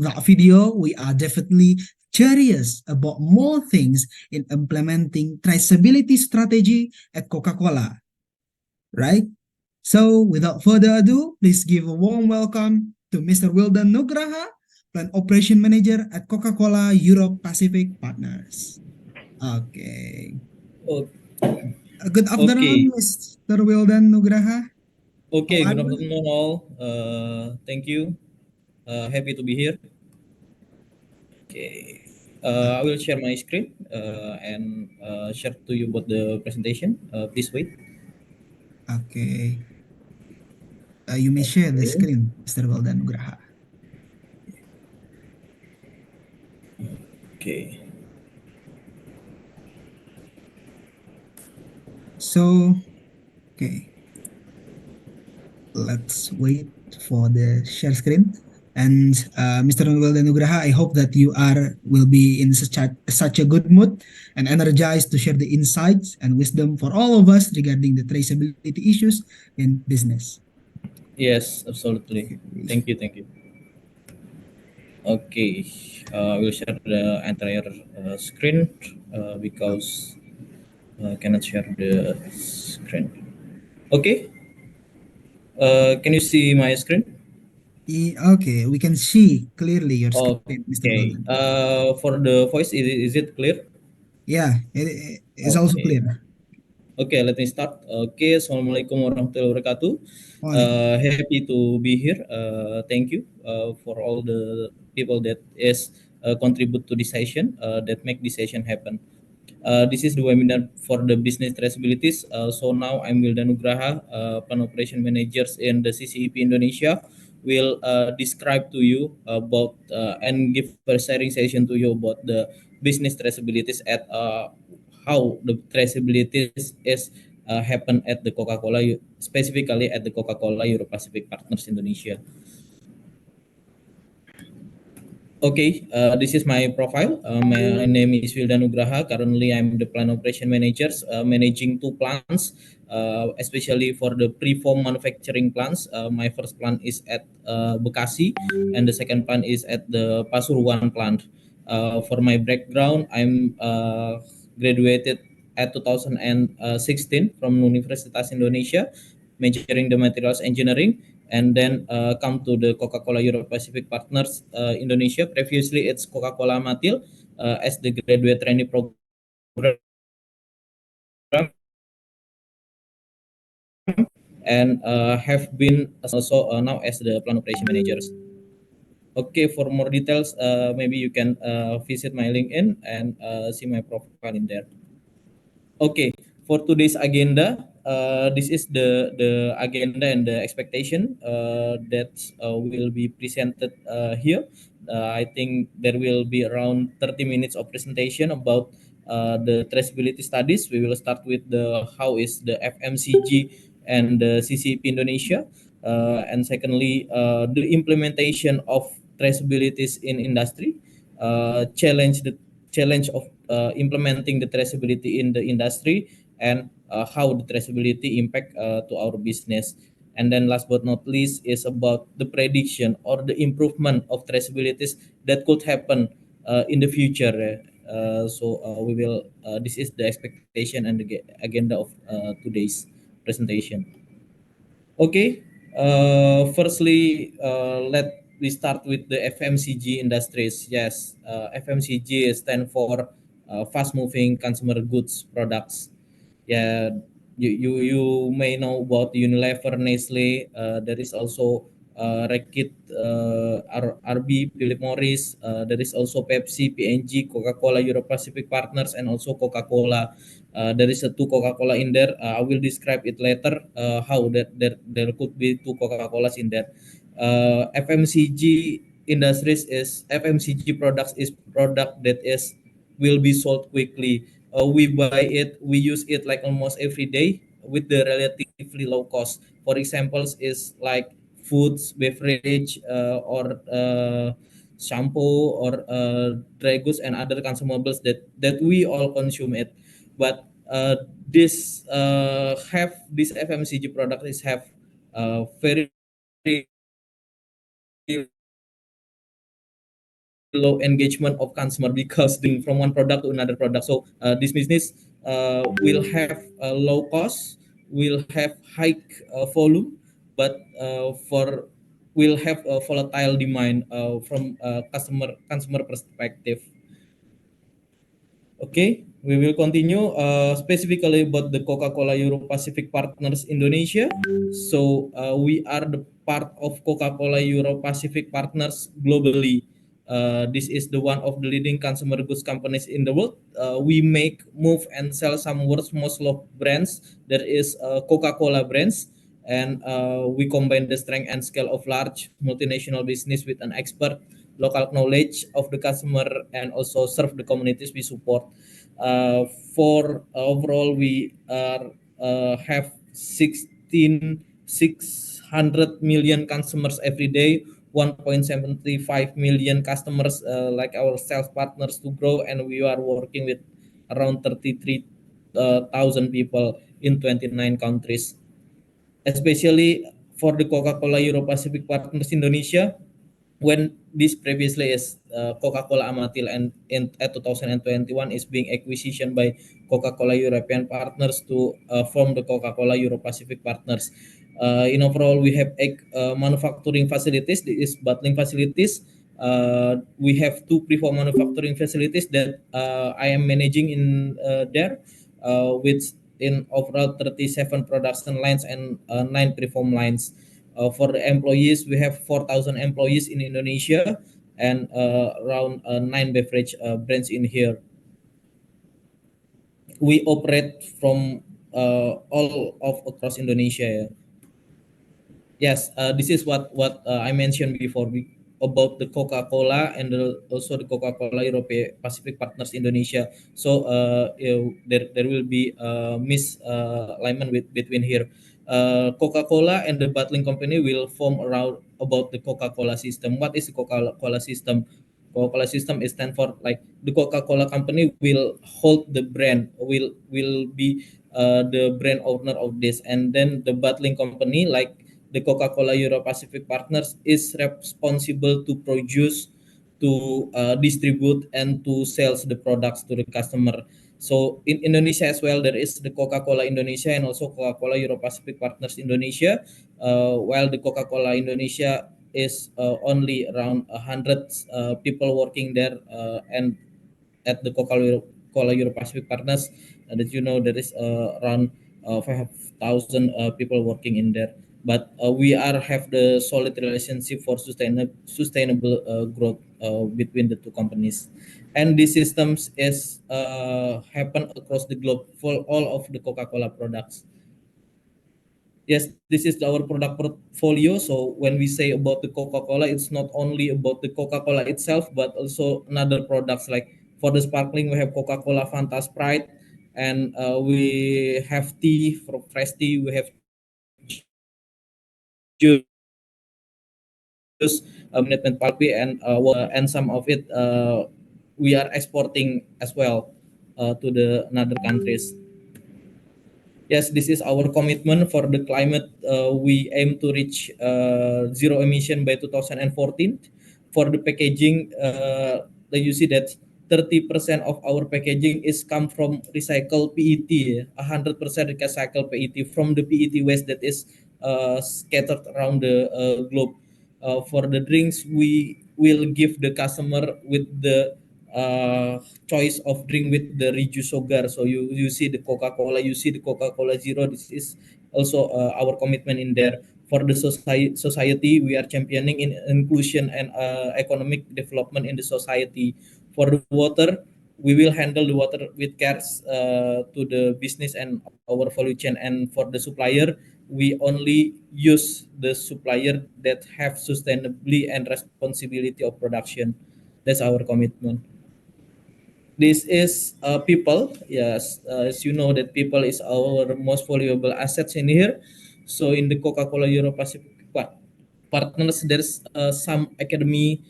from that video, we are definitely curious about more things in implementing traceability strategy at Coca-Cola, right? So without further ado, please give a warm welcome to Mr. Wildan Nugraha, Plant Operation Manager at Coca-Cola Europe Pacific Partners. Okay. Oh, Good afternoon, okay. Mr. Wildan Nugraha. How Okay, are good you? afternoon all. Thank you. Happy to be here. Okay. I will share my screen and share to you about the presentation. Please wait. Okay. You may share the Okay. screen, Mr. Wildan Nugraha. Okay. So, okay, let's wait for the share screen. And Mr. Wildan Nugraha, I hope that you will be in such a good mood and energized to share the insights and wisdom for all of us regarding the traceability issues in business. Yes, absolutely. Thank you. Thank you. Okay. I will share the entire screen because I cannot share the screen. Okay. Can you see my screen? Okay, we can see clearly your screen, Mr. Okay. Wildan. For the voice, is it clear? Yeah, it is also Okay. clear. Okay, let me start. Okay, Assalamualaikum warahmatullahi wabarakatuh. Happy to be here. Thank you for all the people that is contribute to this session that make this session happen. This is the webinar for the business traceabilities. So now I'm Wildan Nugraha, Plan Operation Managers in the CCEP Indonesia. Will describe to you about and give a sharing session to you about the business traceabilities at how the traceabilities is happen at the Coca-Cola, specifically at the Coca-Cola Euro Pacific Partners Indonesia. Okay, this is my profile. My name is Wildan Nugraha. Currently, I'm the plant operation managers, managing two plants, especially for the preform manufacturing plants. My first plant is at Bekasi, and the second plant is at the Pasuruan plant. For my background, I'm graduated at 2016 from Universitas Indonesia, majoring the materials engineering, and then come to the Coca-Cola Europe Pacific Partners Indonesia. Previously, it's Coca-Cola Matil as the graduate trainee program, and have been also now as the plant operation managers. Okay, for more details, maybe you can visit my LinkedIn and see my profile in there. Okay, for today's agenda, this is the agenda and the expectation that will be presented here. I think there will be around 30 minutes of presentation about the traceability studies. We will start with the how is the FMCG and the CCP Indonesia, and secondly, the implementation of traceabilities in industry, challenge of implementing the traceability in the industry, and how the traceability impact to our business. And then last but not least is about the prediction or the improvement of traceabilities that could happen in the future. We will this is the expectation and the agenda of today's presentation. Okay. Firstly, let we start with the FMCG industries. Yes, FMCG stand for fast moving consumer goods products. Yeah, you may know about Unilever, Nestle. There is also Reckitt, RB, Philip Morris. There is also Pepsi, PNG, Coca-Cola, Euro Pacific Partners, and also Coca-Cola. There is a two Coca-Cola in there. I will describe it later. How that there could be two Coca-Colas in there. FMCG industries is FMCG products is product that is will be sold quickly. We buy it, we use it like almost every day with the relatively low cost. For examples, is like foods, beverage, or shampoo or dry goods and other consumables that we all consume it. But this FMCG product is have very low engagement of consumer because from one product to another product. So this business will have a low cost, will have high volume, but for will have a volatile demand from consumer perspective. Okay, we will continue specifically about the Coca-Cola Euro Pacific Partners Indonesia. So we are the part of Coca-Cola Euro Pacific Partners globally. This is the one of the leading consumer goods companies in the world. We make, move, and sell some world's most loved brands. There is Coca-Cola brands, and we combine the strength and scale of large multinational business with an expert local knowledge of the customer and also serve the communities we support. For overall, we are have 600 million consumers every day, 1.75 million customers like our sales partners to grow, and we are working with around 33,000 people in 29 countries, especially for the Coca-Cola Euro Pacific Partners Indonesia. When this previously is Coca-Cola Amatil, and in at 2021 is being acquisition by Coca-Cola European Partners to form the Coca-Cola Euro Pacific Partners. In overall, we have eight manufacturing facilities. This is bottling facilities. We have two preform manufacturing facilities that I am managing in there, which in overall 37 production lines and nine preform lines. For the employees, we have 4,000 employees in Indonesia and around nine beverage brands in here. We operate from all of across Indonesia. Yeah. Yes, this is what I mentioned before about the Coca-Cola and also the Coca-Cola Europe Pacific Partners Indonesia. So there will be misalignment between here. Coca-Cola and the bottling company will form around about the Coca-Cola system. What is the Coca-Cola system? Coca-Cola system is stand for like the Coca-Cola company will hold the brand, will be the brand owner of this, and then the bottling company like the Coca-Cola Euro Pacific Partners is responsible to produce, to distribute, and to sell the products to the customer. So in Indonesia as well, there is the Coca-Cola Indonesia and also Coca-Cola Euro Pacific Partners Indonesia. While the Coca-Cola Indonesia is only around 100 people working there, and at the Coca-Cola Euro Pacific Partners, that you know there is around 5,000 people working in there. But we are have the solid relationship for sustainable growth between the two companies, and these systems is happen across the globe for all of the Coca-Cola products. Yes, this is our product portfolio. So when we say about the Coca-Cola, it's not only about the Coca-Cola itself, but also another products like for the sparkling, we have Coca-Cola Fanta Sprite, and we have tea for fresh tea. We have juice, minute pulpy, and and some of it we are exporting as well to the another countries. Yes, this is our commitment for the climate. We aim to reach zero emission by 2014. For the packaging, you see that 30% of our packaging is come from recycled PET, 100% recycled PET from the PET waste that is scattered around the globe. For the drinks, we will give the customer with the choice of drink with the reduced sugar. So you see the Coca-Cola, you see the Coca-Cola Zero. This is also our commitment in there. For the society, we are championing in inclusion and economic development in the society. For the water, we will handle the water with cares to the business and our value chain. And for the supplier, we only use the supplier that have sustainability and responsibility of production. That's our commitment. This is people. Yes, as you know that people is our most valuable assets in here. So in the Coca-Cola Euro Pacific partners, there's some academy.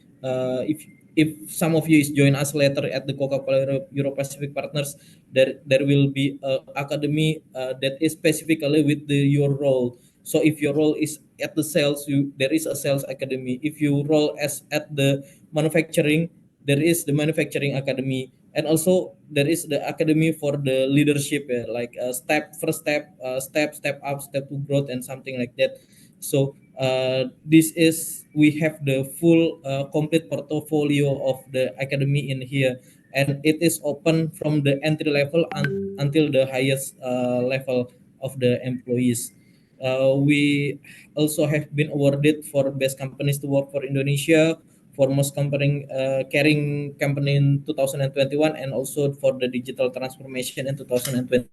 If some of you is join us later at the Coca-Cola Euro Pacific partners, there will be academy that is specifically with your role. So if your role is at the sales, there is a sales academy. If you role as at the manufacturing, there is the manufacturing academy, and also there is the academy for the leadership, like step up, step to growth, and something like that. So this is, we have the full complete portfolio of the academy in here, and it is open from the entry level until the highest level of the employees. We also have been awarded for best companies to work for Indonesia, for most company caring company in 2021, and also for the digital transformation in 2023.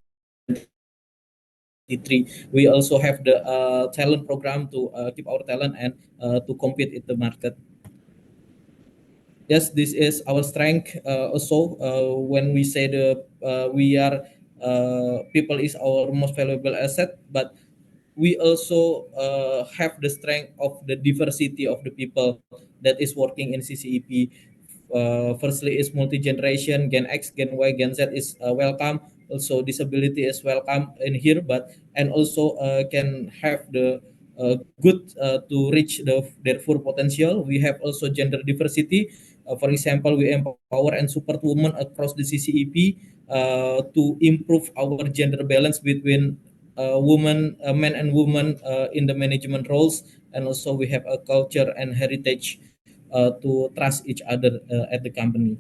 We also have the talent program to keep our talent and to compete in the market. Yes, this is our strength. Also, when we say the we are people is our most valuable asset, but we also have the strength of the diversity of the people that is working in CCEP. Firstly, is multi generation, Gen X, Gen Y, Gen Z is welcome. Also, disability is welcome in here, but and also can have the good to reach their full potential. We have also gender diversity. For example, we empower and support women across the CCEP to improve our gender balance between men and women in the management roles, and also we have a culture and heritage to trust each other at the company.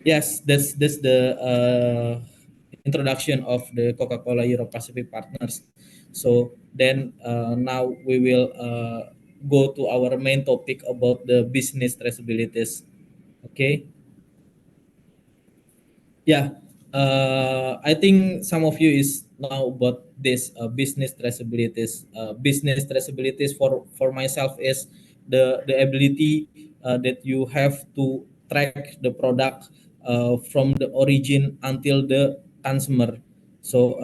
Yes, that's the introduction of the Coca-Cola Europe Pacific Partners. So then now we will go to our main topic about the business traceabilities. Okay. Yeah, I think some of you is now about this business traceabilities. Business traceabilities for myself is the ability that you have to track the product from the origin until the consumer. So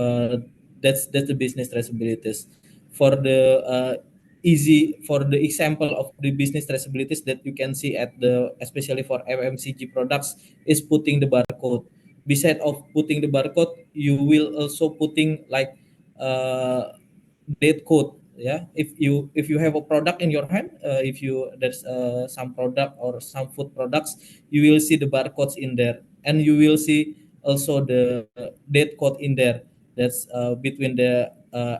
that's the business traceabilities. For the easy for the example of the business traceabilities that you can see at the, especially for FMCG products, is putting the barcode. Beside of putting the barcode, you will also putting like uh, date code. Yeah, if you have a product in your hand, if you there's some product or some food products, you will see the barcodes in there, and you will see also the date code in there. That's between the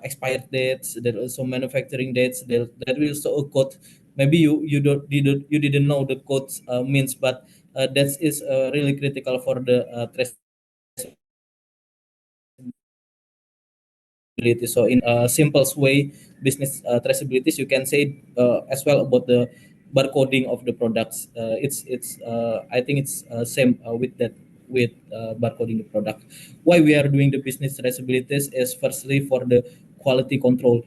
expired dates, there also manufacturing dates. That will also a code. Maybe you didn't know the codes means, but that is really critical for the traceability. So in a simplest way, business traceabilities, you can say as well about the barcoding of the products. It's I think it's same with that, with barcoding the product. Why we are doing the business traceabilities is firstly for the quality control,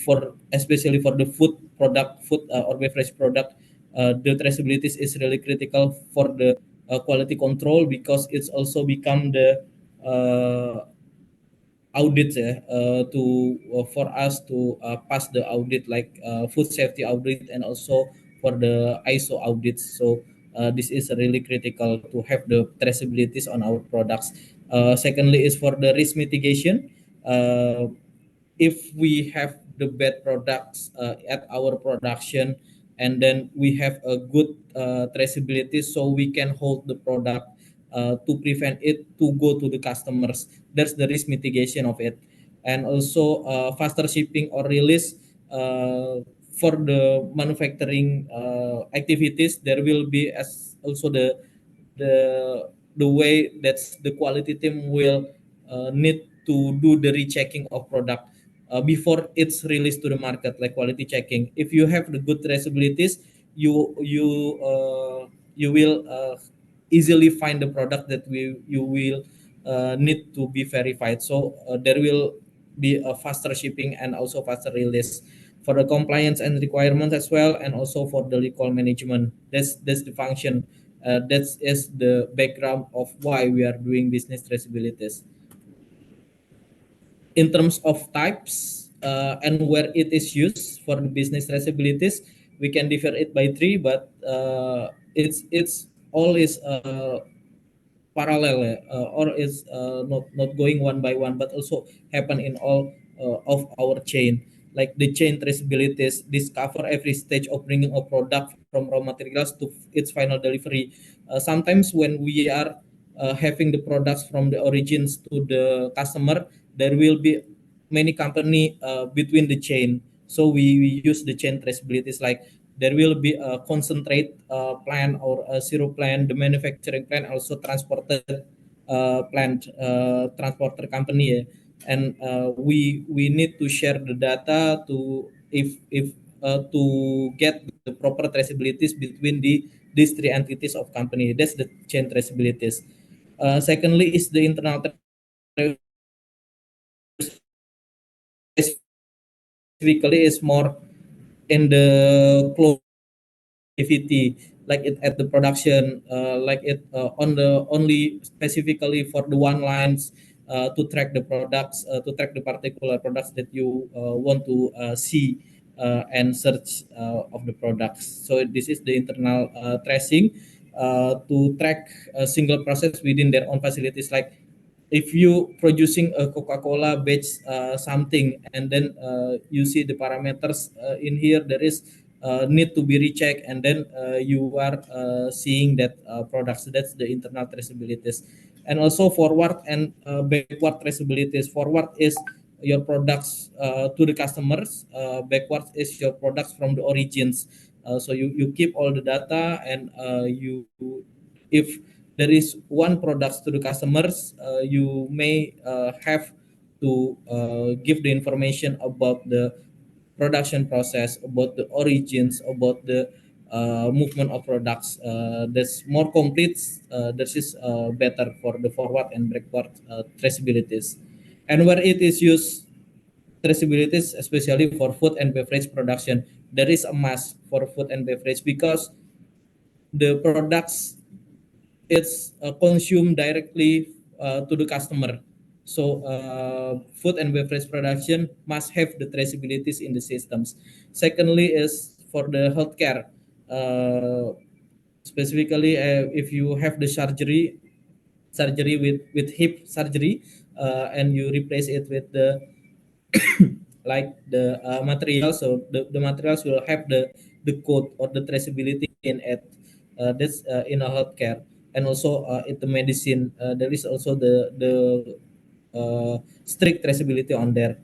for especially for the food product, food or beverage product. The traceabilities is really critical for the quality control, because it's also become the audits, to for us to pass the audit, like food safety audit, and also for the ISO audits. So this is really critical to have the traceabilities on our products. Secondly is for the risk mitigation. If we have the bad products at our production, and then we have a good traceability, so we can hold the product to prevent it to go to the customers. There's the risk mitigation of it. And also faster shipping or release. For the manufacturing activities, there will be as also the way that the quality team will need to do the rechecking of product before it's released to the market, like quality checking. If you have the good traceabilities, you will easily find the product that you will need to be verified. So there will be a faster shipping and also faster release for the compliance and requirements as well, and also for the recall management. That's the function. That is the background of why we are doing business traceabilities. In terms of types and where it is used for the business traceabilities, we can differ it by three, but it's all is parallel, or is not going one by one, but also happen in all of our chain. like the chain traceabilities. This cover every stage of bringing a product from raw materials to its final delivery. Sometimes when we are having the products from the origins to the customer, there will be many company between the chain. So we use the chain traceabilities, like there will be a concentrate plant or a syrup plant, the manufacturing plant, also transported plant, transporter company, and we need to share the data to if to get the proper traceabilities between these three entities of company. That's the chain traceabilities. Secondly is the internal specifically is more in the activity, like it at the production, like it on the only specifically for the one lines, to track the products, to track the particular products that you want to see and search of the products. So this is the internal tracing, to track a single process within their own facilities. Like if you producing a Coca-Cola batch something, and then you see the parameters in here, there is need to be rechecked, and then you are seeing that products. That's the internal traceabilities. And also forward and backward traceabilities. Forward is your products to the customers, backwards is your products from the origins. So you keep all the data, and you, if there is one products to the customers, you may have to give the information about the production process, about the origins, about the movement of products. That's more complete. This is better for the forward and backward traceabilities. And where it is used traceabilities, especially for food and beverage production, there is a must for food and beverage, because the products it's consumed directly to the customer. So food and beverage production must have the traceabilities in the systems. Secondly is for the healthcare, specifically if you have the surgery with hip surgery, and you replace it with the like the material, so the materials will have the code or the traceability in it. That's in a healthcare. And also in the medicine, there is also the strict traceability on there.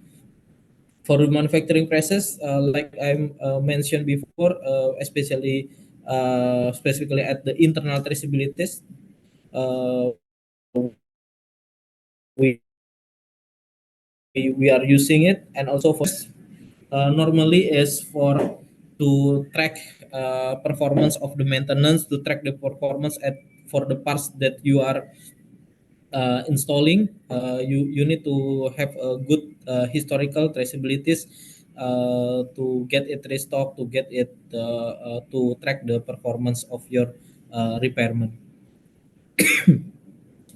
For the manufacturing process, like I mentioned before, especially specifically at the internal traceabilities, we are using it. And also for normally is for to track performance of the maintenance, to track the performance at for the parts that you are installing. You need to have a good historical traceabilities to get it restocked, to get it to track the performance of your repairment.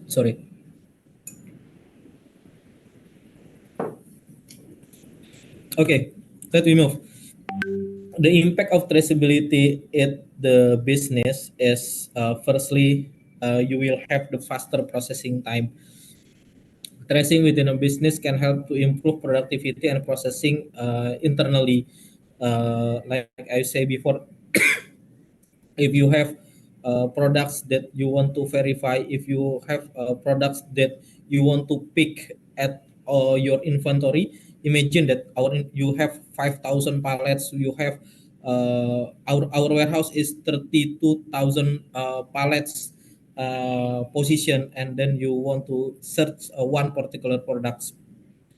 Sorry. Okay, let me move. The impact of traceability in the business is, firstly, you will have the faster processing time. Tracing within a business can help to improve productivity and processing internally. Like I say before, if you have products that you want to verify, if you have products that you want to pick at your inventory, imagine that you have 5,000 pallets, you have our warehouse is 32,000 pallets position, and then you want to search one particular products.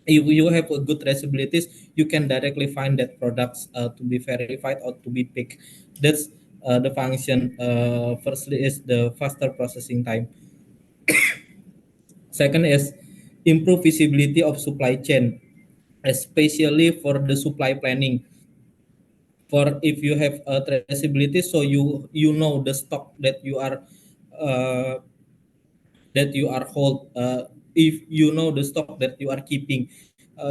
If you have a good traceabilities, you can directly find that products to be verified or to be picked. That's the function. Firstly is the faster processing time. Second is improve visibility of supply chain, especially for the supply planning. For if you have traceability, so you know the stock uh, that you are hold. If you know the stock that you are keeping,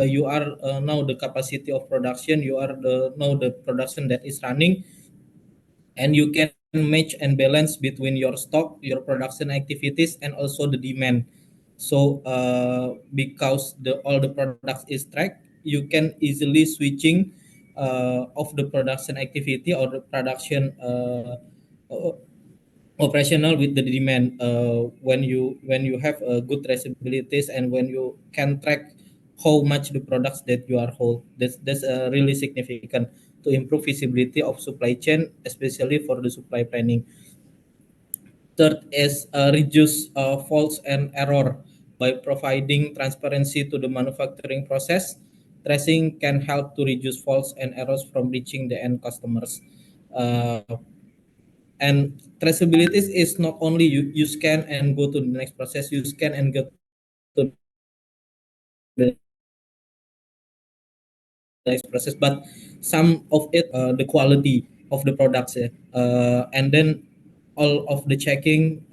you are know the capacity of production, you are know the production that is running, and you can match and balance between your stock, your production activities, and also the demand. So because the all the products is tracked, you can easily switching of the production activity or the production uh, operational with the demand when you have good traceabilities and when you can track how much the products that you are hold. That's really significant to improve visibility of supply chain, especially for the supply planning. Third is reduce faults and error by providing transparency to the manufacturing process. Tracing can help to reduce faults and errors from reaching the end customers. Uh, and traceability is not only you scan and go to the next process, you scan and go to the next process, but some of it the quality of the products, and then all of the checking,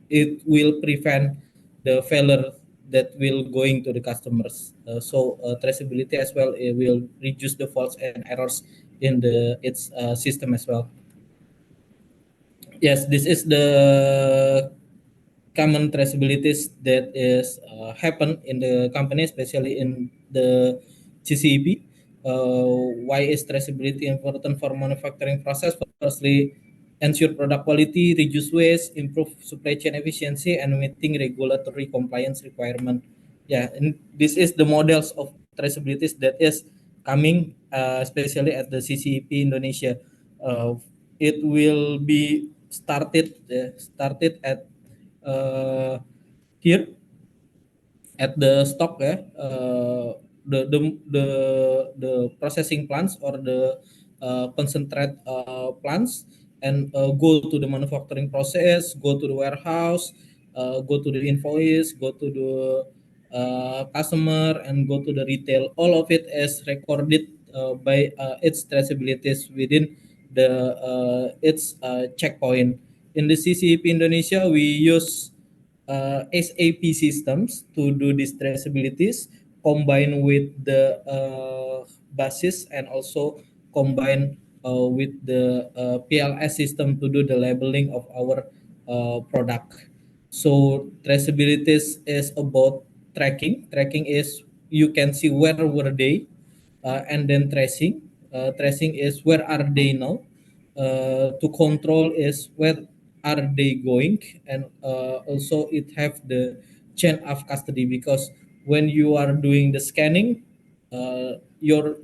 it will prevent the failure that will going to the customers. So traceability as well, it will reduce the faults and errors in the its system as well. Yes, this is the common traceabilities that is happen in the company, especially in the CCEP. Why is traceability important for manufacturing process? Firstly, ensure product quality, reduce waste, improve supply chain efficiency, and meeting regulatory compliance requirement. Yeah, and this is the models of traceabilities that is coming, especially at the CCEP Indonesia. It will be started at uh, here at the stock, the the processing plants or the concentrate plants, and go to the manufacturing process, go to the warehouse, go to the invoice, go to the customer, and go to the retail. All of it is recorded by its traceabilities within the its checkpoint. In the CCEP Indonesia, we use SAP systems to do these traceabilities, combined with the basis, and also combined with the PLS system to do the labeling of our product. So traceabilities is about tracking. Tracking is you can see where were they, and then tracing. Tracing is where are they now. To control is where are they going, and also it have the chain of custody, because when you are doing the scanning, your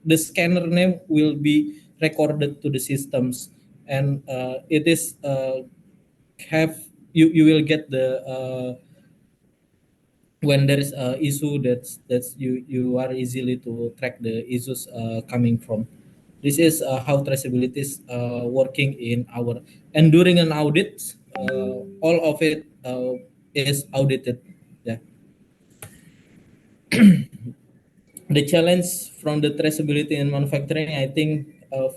the scanner name will be recorded to the systems, and it is have you will get the when there is a issue, that's you are easily to track the issues coming from. This is how traceability is working in our, and during an audit, all of it is audited. Yeah. The challenge from the traceability in manufacturing, I think,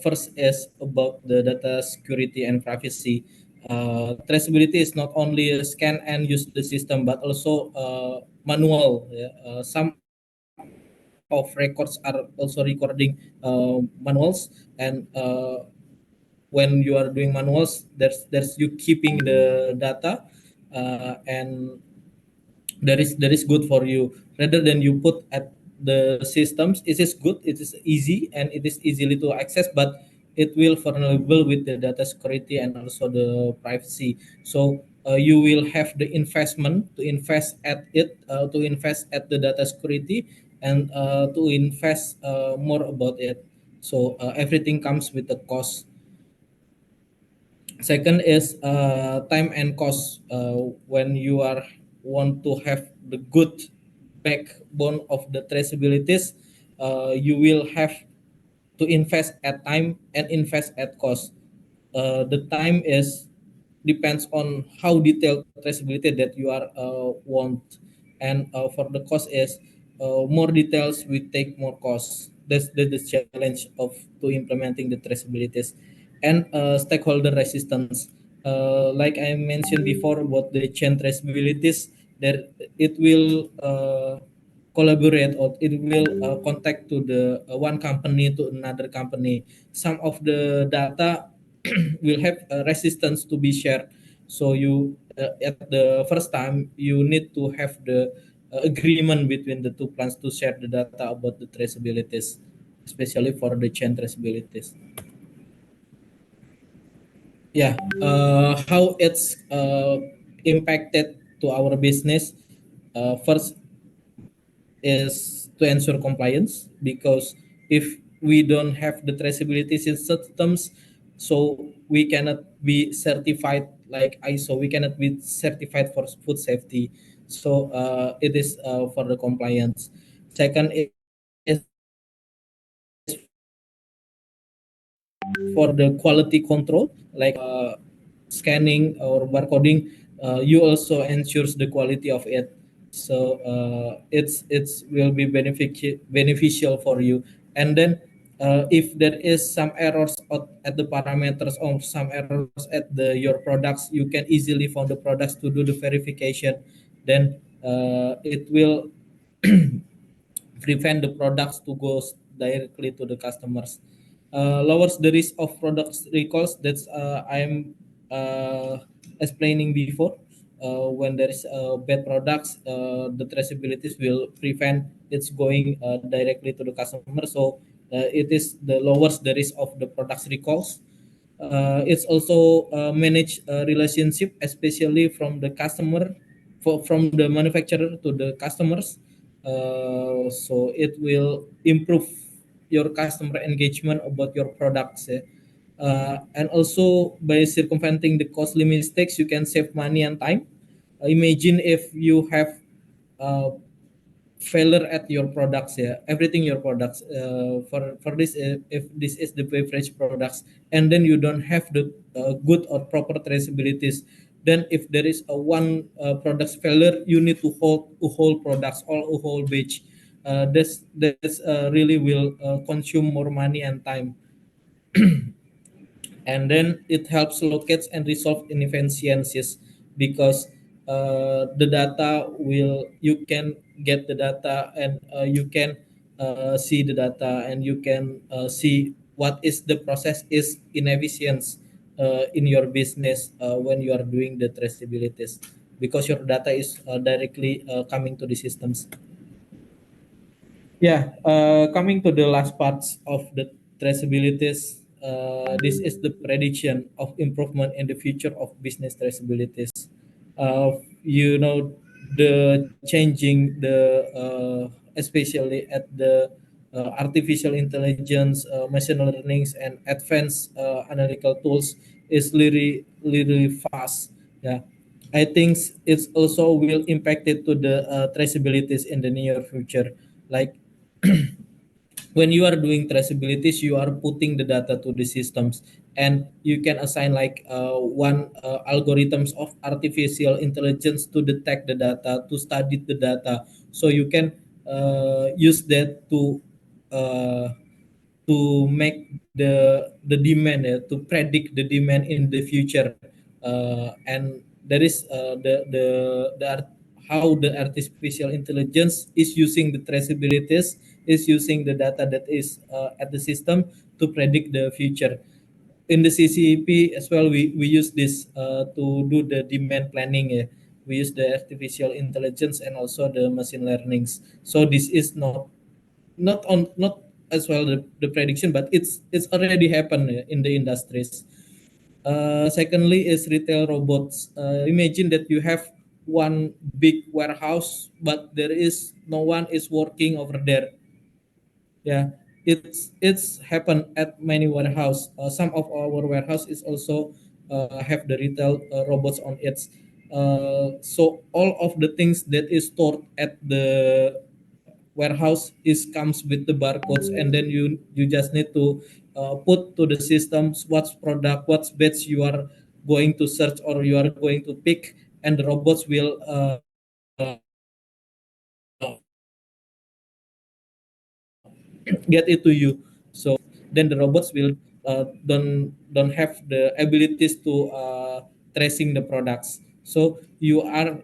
first is about the data security and privacy. Traceability is not only scan and use the system, but also manual. Yeah. Some of records are also recording manuals, and when you are doing manuals, there's you keeping the data, and that is good for you, rather than you put at the systems. It is good, it is easy, and it is easily to access, but it will vulnerable with the data security and also the privacy. So you will have the investment to invest at it, to invest at the data security, and to invest more about it. So everything comes with the cost. Second is time and cost. When you are want to have the good backbone of the traceabilities, you will have to invest at time and invest at cost. The time is depends on how detailed traceability that you are want, and for the cost is more details we take more costs. That's the challenge of to implementing the traceabilities. And stakeholder resistance. Like I mentioned before about the chain traceabilities, that it will collaborate, or it will contact to the one company to another company. Some of the data will have resistance to be shared. So you at the first time you need to have the agreement between the two plants to share the data about the traceabilities, especially for the chain traceabilities. Yeah, how it's impacted to our business. First is to ensure compliance, because if we don't have the traceability systems, so we cannot be certified like ISO, we cannot be certified for food safety. So it is for the compliance. Second is for the quality control, like scanning or barcoding. You also ensures the quality of it, so it's will be beneficial for you. And then if there is some errors at the parameters or some errors at the your products, you can easily find the products to do the verification. Then it will prevent the products to go directly to the customers, lowers the risk of product recalls. That's I'm explaining before. When there is bad products, the traceabilities will prevent it's going directly to the customer. So it is the lowers the risk of the products recalls. It's also manage relationship, especially from the customer, from the manufacturer to the customers. So it will improve your customer engagement about your products. And also by circumventing the costly mistakes, you can save money and time. Imagine if you have uh, failure at your products, everything your products, for this, if this is the beverage products, and then you don't have the good or proper traceabilities, then if there is a one products failure, you need to hold whole products or a whole batch. This really will consume more money and time. And then it helps locate and resolve inefficiencies, because the data will, you can get the data, and you can see the data, and you can see what is the process is inefficient in your business when you are doing the traceabilities, because your data is directly coming to the systems. Yeah, coming to the last parts of the traceabilities, this is the prediction of improvement in the future of business traceabilities. You know, the changing the especially at the artificial intelligence, machine learnings, and advanced analytical tools is really fast. Yeah, I think it's also will impact it to the traceabilities in the near future, like when you are doing traceabilities, you are putting the data to the systems, and you can assign like one algorithms of artificial intelligence to detect the data, to study the data, so you can use that uh, to make the demand, to predict the demand in the future. And there is how the artificial intelligence is using the traceabilities, is using the data that is at the system to predict the future. In the CCP as well, we use this to do the demand planning. We use the artificial intelligence and also the machine learnings. So this is not as well the prediction, but it's already happened in the industries. Secondly is retail robots. Imagine that you have one big warehouse, but there is no one is working over there. Yeah, it's happened at many warehouse. Some of our warehouse is also have the retail robots on it. So all of the things that is stored at the warehouse is comes with the barcodes, and then you just need to put to the systems what's product, what's batch you are going to search or you are going to pick, and the robots will get it to you. So then the robots will don't have the abilities to tracing the products. So you are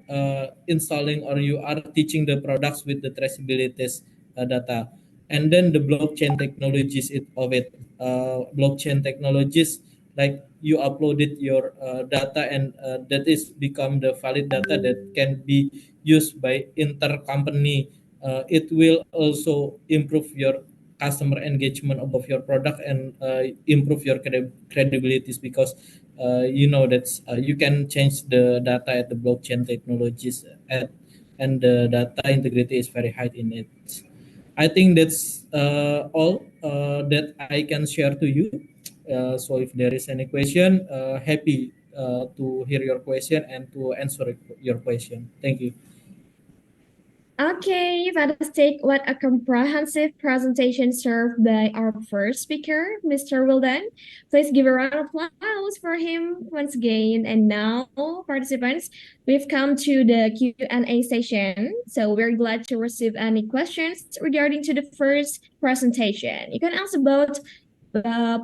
installing or you are teaching the products with the traceabilities data. And then the blockchain technologies of it, blockchain technologies like you uploaded your data, and that is become the valid data that can be used by intercompany. It will also improve your customer engagement above your product, and improve your credibilities, because that you can change the data at the blockchain technologies and the data integrity is very high in it. I think that's all that I can share to you. So if there is any question, happy to hear your question and to answer your question. Thank you. Okay, fantastic. What a comprehensive presentation served by our first speaker, Mr. Wilden. Please give a round of applause for him once again. And now, participants, we've come to the Q&A session. So we're glad to receive any questions regarding to the first presentation. You can ask about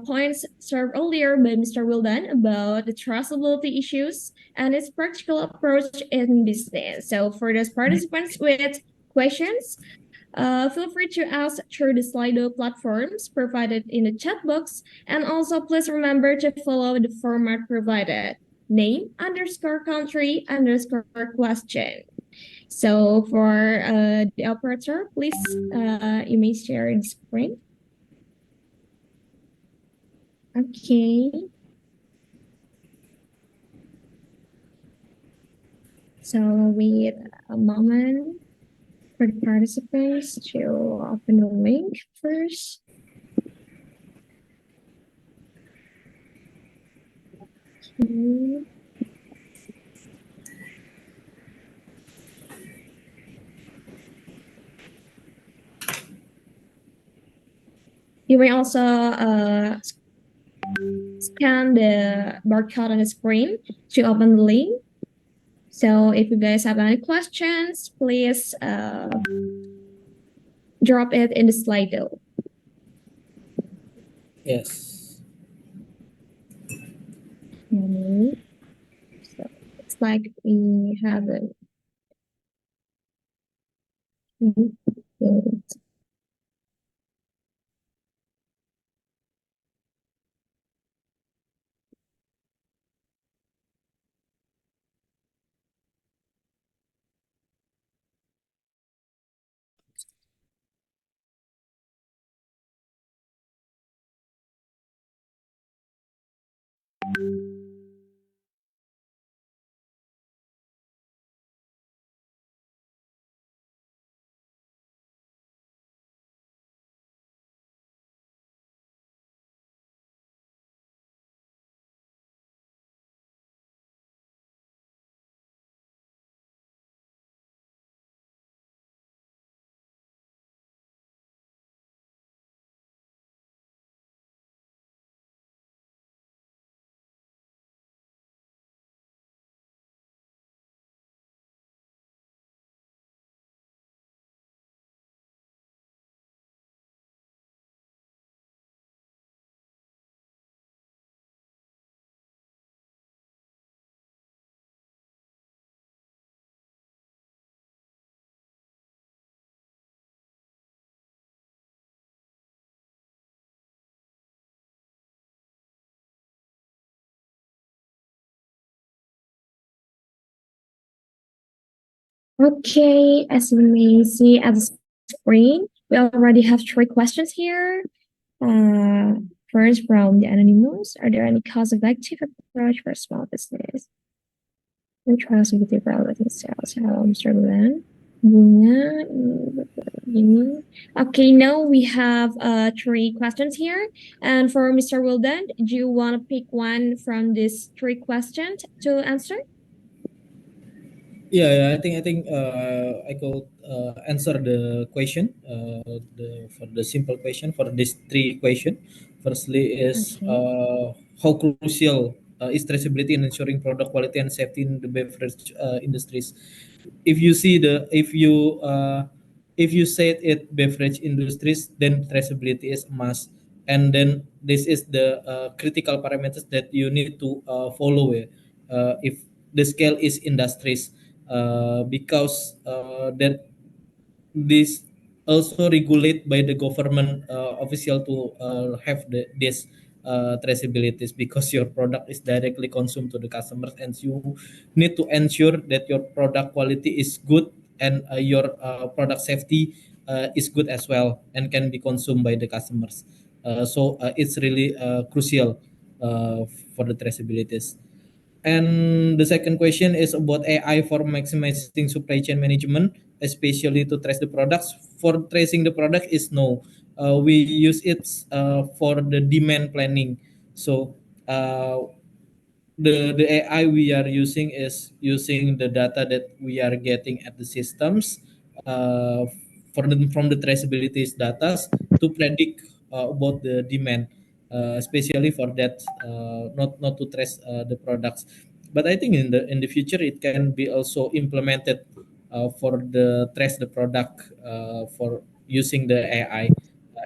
points served earlier by Mr. Wilden about the traceability issues and its practical approach in business. So for those participants with questions, feel free to ask through the Slido platforms provided in the chat box. And also please remember to follow the format provided. Name underscore country underscore question. So for the operator, please you may share the screen. Okay. So we'll wait a moment for the participants to open the link first. Okay. You may also scan the barcode on the screen to open the link. So if you guys have any questions, please drop it in the Slido. Yes. Okay. So it's like we have a okay, as you may see at the screen, we already have 3 questions here. First, from the anonymous, are there any cost-effective approach for small business? And traceability relative sales. Hello, Mr. Glenn. Bunga. Okay, now we have 3 questions here. And for Mr. Wilden, do you want to pick one from these 3 questions to answer? Yeah, I could answer the question. For the simple question for this 3 question. Firstly, is Okay. how crucial is traceability in ensuring product quality and safety in the beverage industries. If you see the if you said it beverage industries, then traceability is a must, and then this is the critical parameters that you need to follow. If the scale is industries, because that this also regulate by the government official to have this traceabilities, because your product is directly consumed to the customers, and you need to ensure that your product quality is good, and your product safety is good as well and can be consumed by the customers. So it's really crucial for the traceabilities. And the second question is about AI for maximizing supply chain management, especially to trace the products. For tracing the product is no. We use it for the demand planning. So the AI we are using is using the data that we are getting at the systems, from the traceability data, to predict about the demand, especially for that, not to trace the products. But I think in the future it can be also implemented for the trace the product for using the AI.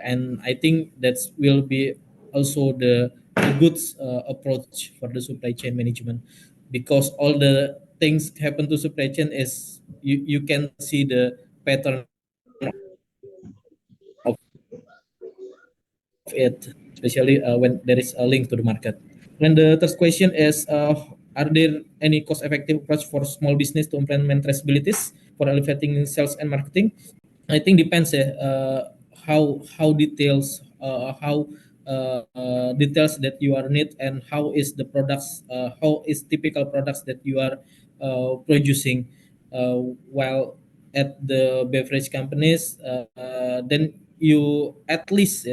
And I think that will be also the good approach for the supply chain management, because all the things happen to supply chain is you can see the pattern of it, especially when there is a link to the market. And the third question is, are there any cost-effective approach for small business to implement traceabilities for elevating sales and marketing? I think depends, how details, details that you are need, and how is the products, how is typical products that you are producing. While at the beverage companies, then you at least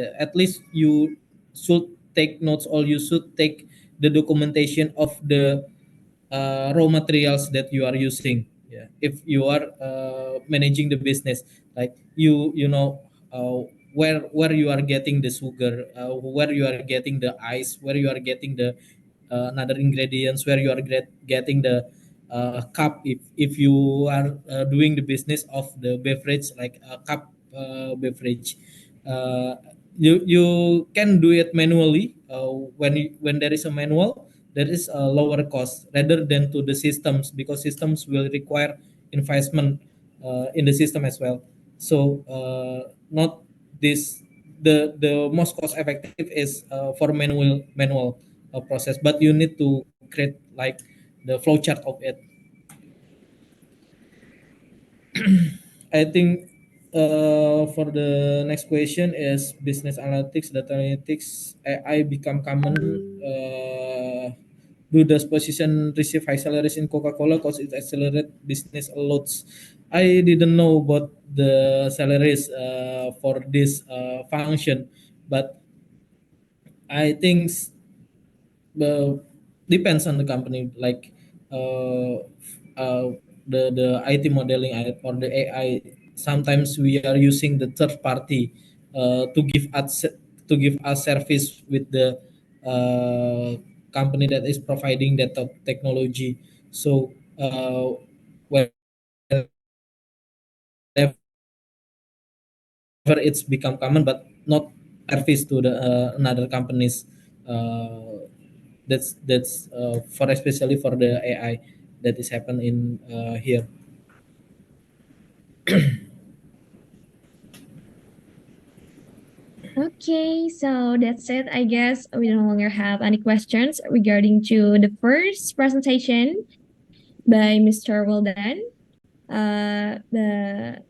you should take notes, or you should take the documentation of the raw materials that you are using. Yeah, if you are managing the business, like you know, where you are getting the sugar, where you are getting the ice, where you are getting the another ingredients, where you are getting the cup, if you are doing the business of the beverage, like a cup beverage. uh, you can do it manually. When there is a manual, there is a lower cost rather than to the systems, because systems will require investment in the system as well. So not this the most cost effective is for manual process, but you need to create like the flowchart of it. I think for the next question is business analytics, data analytics, AI become common. Do does position receive high salaries in Coca-Cola because it accelerate business loads? I didn't know about the salaries for this function, but I think uh, depends on the company. Like uh, uh, the IT modeling or the AI, sometimes we are using the third party to give us service with the uh, company that is providing that technology. So whenever it's become common, but not service to the another companies. Uh, that's for especially for the AI that is happen in here. Okay, so that's it. I guess we no longer have any questions regarding to the first presentation by Mr. Wilden. The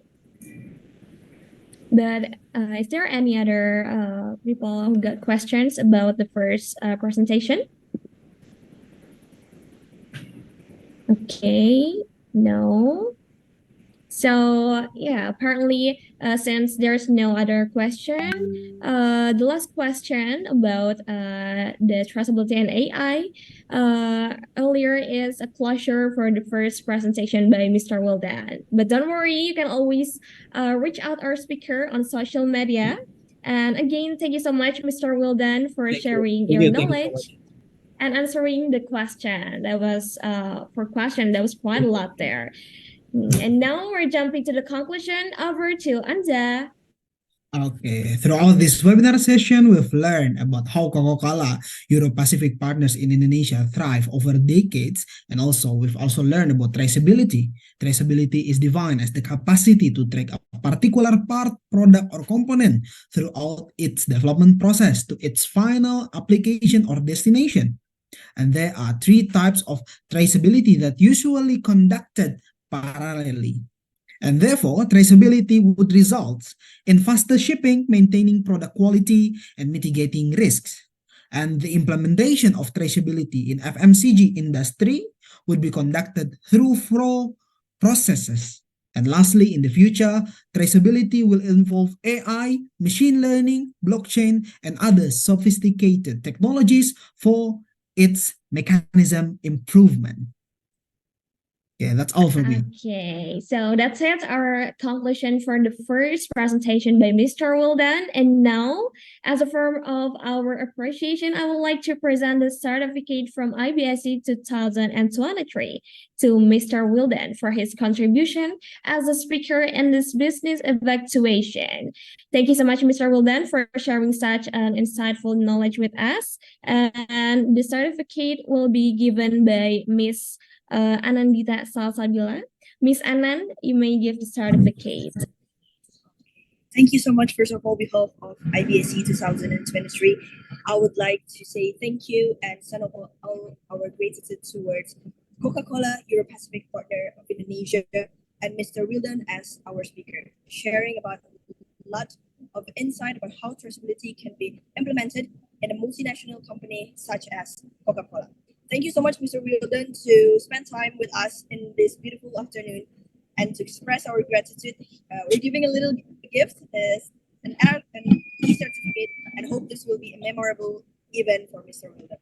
But is there any other people who got questions about the first presentation? Okay, no. So yeah, apparently, since there's no other question, the last question about the traceability and AI earlier is a closure for the first presentation by Mr. Wildan. But don't worry, you can always reach out our speaker on social media. And again, thank you so much, Mr. Wildan, for Thank you, sharing thank your you, thank you so much. knowledge and answering the question. That was for question. That was quite a lot there. And now we're jumping to the conclusion. Over to Anja. Okay, throughout this webinar session, we've learned about how Coca-Cola Euro-Pacific partners in Indonesia thrive over decades, and also we've also learned about traceability. Traceability is defined as the capacity to track a particular part, product, or component throughout its development process to its final application or destination. And there are three types of traceability that usually conducted parallelly. And therefore, traceability would result in faster shipping, maintaining product quality, and mitigating risks. And the implementation of traceability in FMCG industry would be conducted through flow processes. And lastly, in the future, traceability will involve AI, machine learning, blockchain, and other sophisticated technologies for its mechanism improvement. Yeah, that's all for me. Okay, so that's it, our conclusion for the first presentation by Mr. Wildan. And now, as a form of our appreciation, I would like to present the certificate from IBSC 2023 to Mr. Wildan for his contribution as a speaker in this business evacuation. Thank you so much, Mr. Wildan, for sharing such an insightful knowledge with us. And the certificate will be given by Miss Anandita Salsabila. Miss Anand, you may give the certificate. Thank you so much, first of all, on behalf of IBSC 2023. I would like to say thank you and send all our gratitude towards Coca-Cola Euro-Pacific partner of Indonesia and Mr. Wildan as our speaker, sharing about a lot of insight about how traceability can be implemented in a multinational company such as Coca-Cola. Thank you so much, Mr. Wildan, to spend time with us in this beautiful afternoon and to express our gratitude. We're giving a little gift, an e-certificate, and hope this will be a memorable event for Mr. Wildan.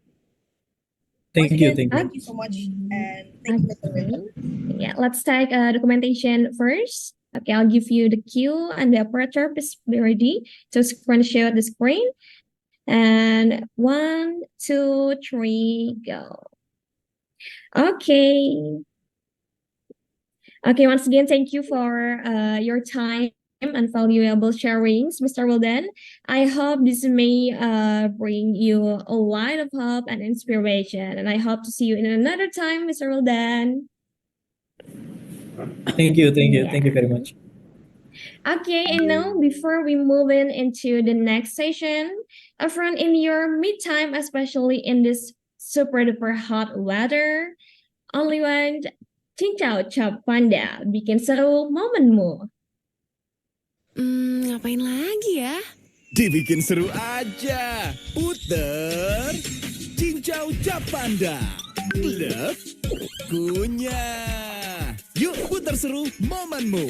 Thank you, thank you. Thank you so much, and thank you, Mr. Wildan. Yeah, let's take documentation first. Okay, I'll give you the cue and the operator. Please be ready to screenshot the screen. And 1, 2, 3, go. Okay. Okay, once again, thank you for your time and valuable sharings, Mr. Wildan. I hope this may bring you a lot of hope and inspiration. And I hope to see you in another time, Mr. Wildan. Thank you very much. Okay, and now before we move into the next session, a friend in your mid time, especially in this super duper hot weather, only one cincau cap panda bikin seru momenmu. Ngapain lagi ya? Dibikin seru aja. Puter cincau cap panda. Lep kunyah. Yuk putar seru momenmu.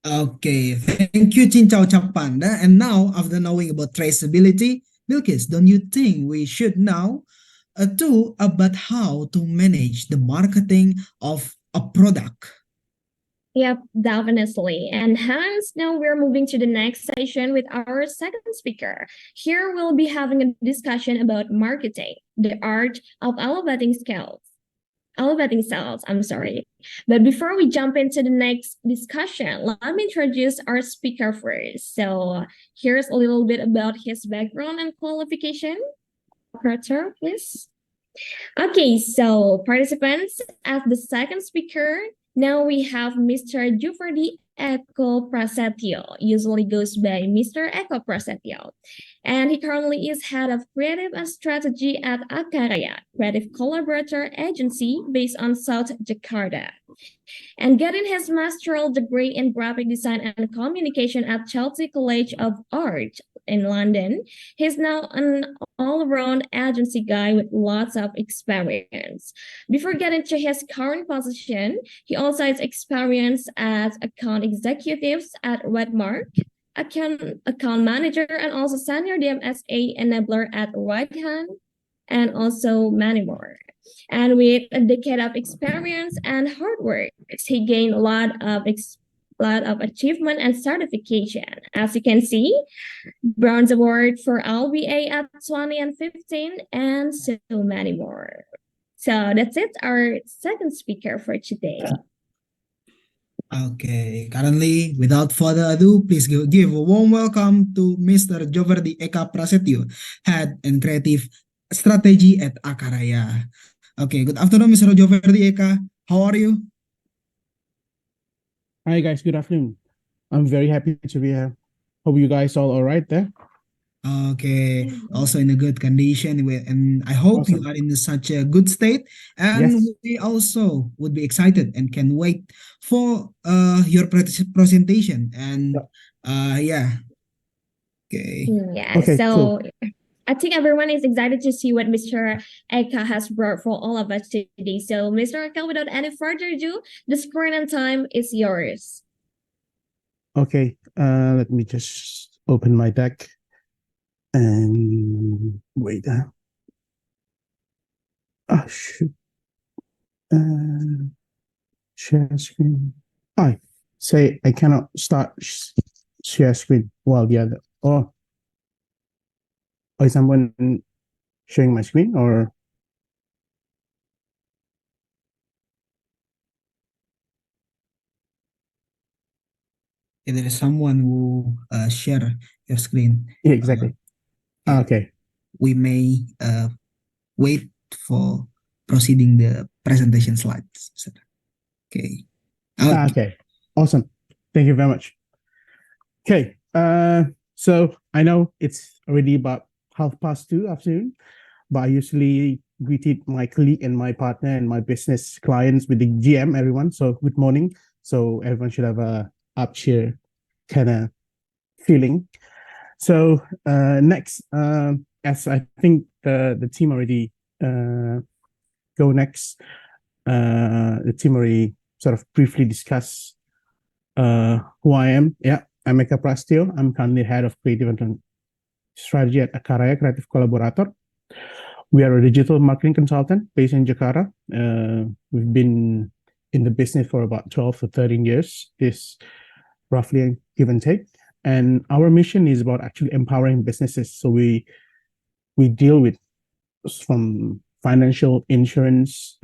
Okay, thank you, Cincau Cap Panda. And now, after knowing about traceability, Bilkis, don't you think we should know too about how to manage the marketing of a product? Yep, definitely. And hence, now we're moving to the next session with our second speaker. Here we'll be having a discussion about marketing, the art of elevating sales, I'm sorry. But before we jump into the next discussion, let me introduce our speaker first. So here's a little bit about his background and qualification. Operator, please. Okay, so participants, as the second speaker, now we have Mr. Juverdi Eko Prasetyo, usually goes by Mr. Eko Prasetyo. And he currently is head of creative and strategy at Akaraya, creative collaborator agency based on South Jakarta. And getting his master's degree in graphic design and communication at Chelsea College of Art in London, he's now an all-around agency guy with lots of experience. Before getting to his current position, he also has experience as account executives at Redmark, account manager, and also senior DMSA enabler at Right-Hand, and also many more. And with a decade of experience and hard work, he gained a lot of achievement and certification. As you can see, Bronze Award for LBA at 2015, and so many more. So that's it, our second speaker for today. Okay, currently, without further ado, please give a warm welcome to Mr. Joverdi Eka Prasetyo, Head and Creative Strategy at Akaraya. Okay, good afternoon, Mr. Joverdi Eka. How are you? Hi guys, good afternoon. I'm very happy to be here. Hope you guys all right there. Okay, also in a good condition, and I hope you Awesome. are in such a good state. And Yes. we also would be excited and can wait for your presentation. And yeah, okay. Yeah, Okay, so cool. I think everyone is excited to see what Mr. Eka has brought for all of us today. So, Mr. Eka, without any further ado, the screen and time is yours. Okay, let me just open my deck and wait. Shoot. Share screen. Hi. Say I cannot start share screen while the other. Or is someone sharing my screen or? There is someone who share your screen. Yeah, exactly. Yeah, Okay. we may wait for proceeding the presentation slides. Okay. Okay. Awesome. Thank you very much. Okay. So I know it's already about 2:30 afternoon, but I usually greeted my colleague and my partner and my business clients with the GM, everyone. So good morning. So everyone should have a up cheer kind of feeling. So next, as I think the team already go next, the team already sort of briefly discussed who I am. Yeah, I'm Eka Prastio. I'm currently head of creative and strategy at Akaraya Creative Collaborator. We are a digital marketing consultant based in Jakarta. We've been in the business for about 12 to 13 years, is roughly a give and take. And our mission is about actually empowering businesses. So we deal with from financial, insurance,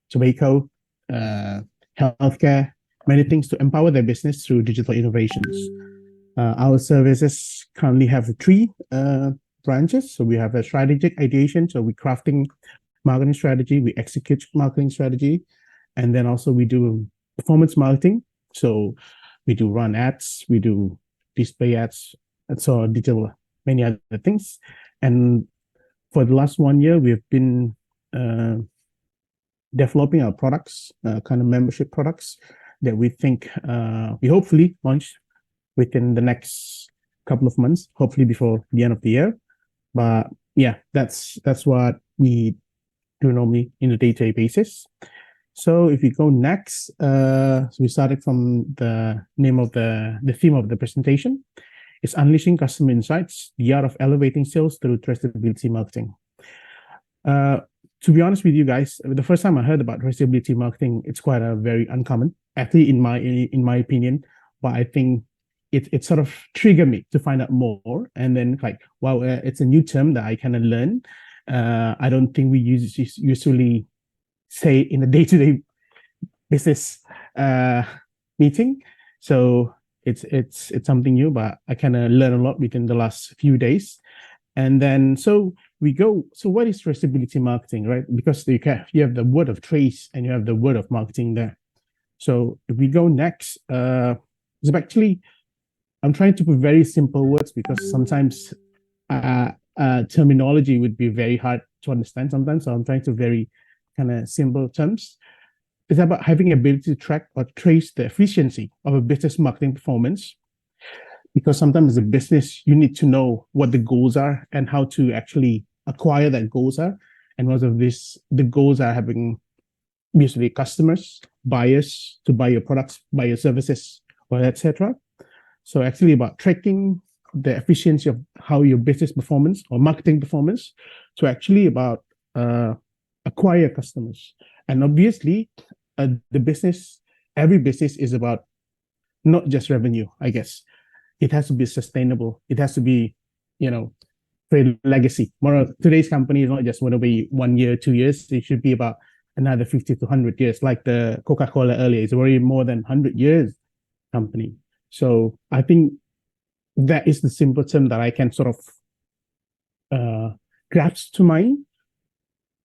tobacco, healthcare, many things to empower their business through digital innovations. Our services currently have three branches. So we have a strategic ideation. So we're crafting marketing strategy, we execute marketing strategy, and then also we do performance marketing. So we do run ads, we do display ads, and so digital, many other things. And for the last 1 year, we've been developing our products, kind of membership products that we think we hopefully launch within the next couple of months, hopefully before the end of the year. But yeah, that's what we do normally in a day-to-day basis. So if you go next, so we started from the name of the theme of the presentation. It's Unleashing Customer Insights, the art of elevating sales through traceability marketing. To be honest with you guys, the first time I heard about traceability marketing, it's quite a very uncommon, actually in my opinion. But I think it sort of triggered me to find out more, and then like, wow, it's a new term that I kind of learned. I don't think we usually say in a day-to-day business meeting. So it's something new, but I kind of learned a lot within the last few days. And then so we go. So what is traceability marketing, right? Because you have the word of trace and you have the word of marketing there. So if we go next, it's actually I'm trying to put very simple words because sometimes terminology would be very hard to understand sometimes. So I'm trying to very kind of simple terms. It's about having ability to track or trace the efficiency of a business marketing performance. Because sometimes as a business, you need to know what the goals are and how to actually acquire that goals are. And most of this, the goals are having usually customers, buyers to buy your products, buy your services, or etc. So actually about tracking the efficiency of how your business performance or marketing performance to actually about acquire customers. And obviously, every business is about not just revenue, I guess. It has to be sustainable. It has to be, for legacy. More of today's company is not just want to be 1 year, 2 years. It should be about another 50 to 100 years, like the Coca-Cola earlier. It's already more than 100 years company. So I think that is the simple term that I can sort of grasp to mind.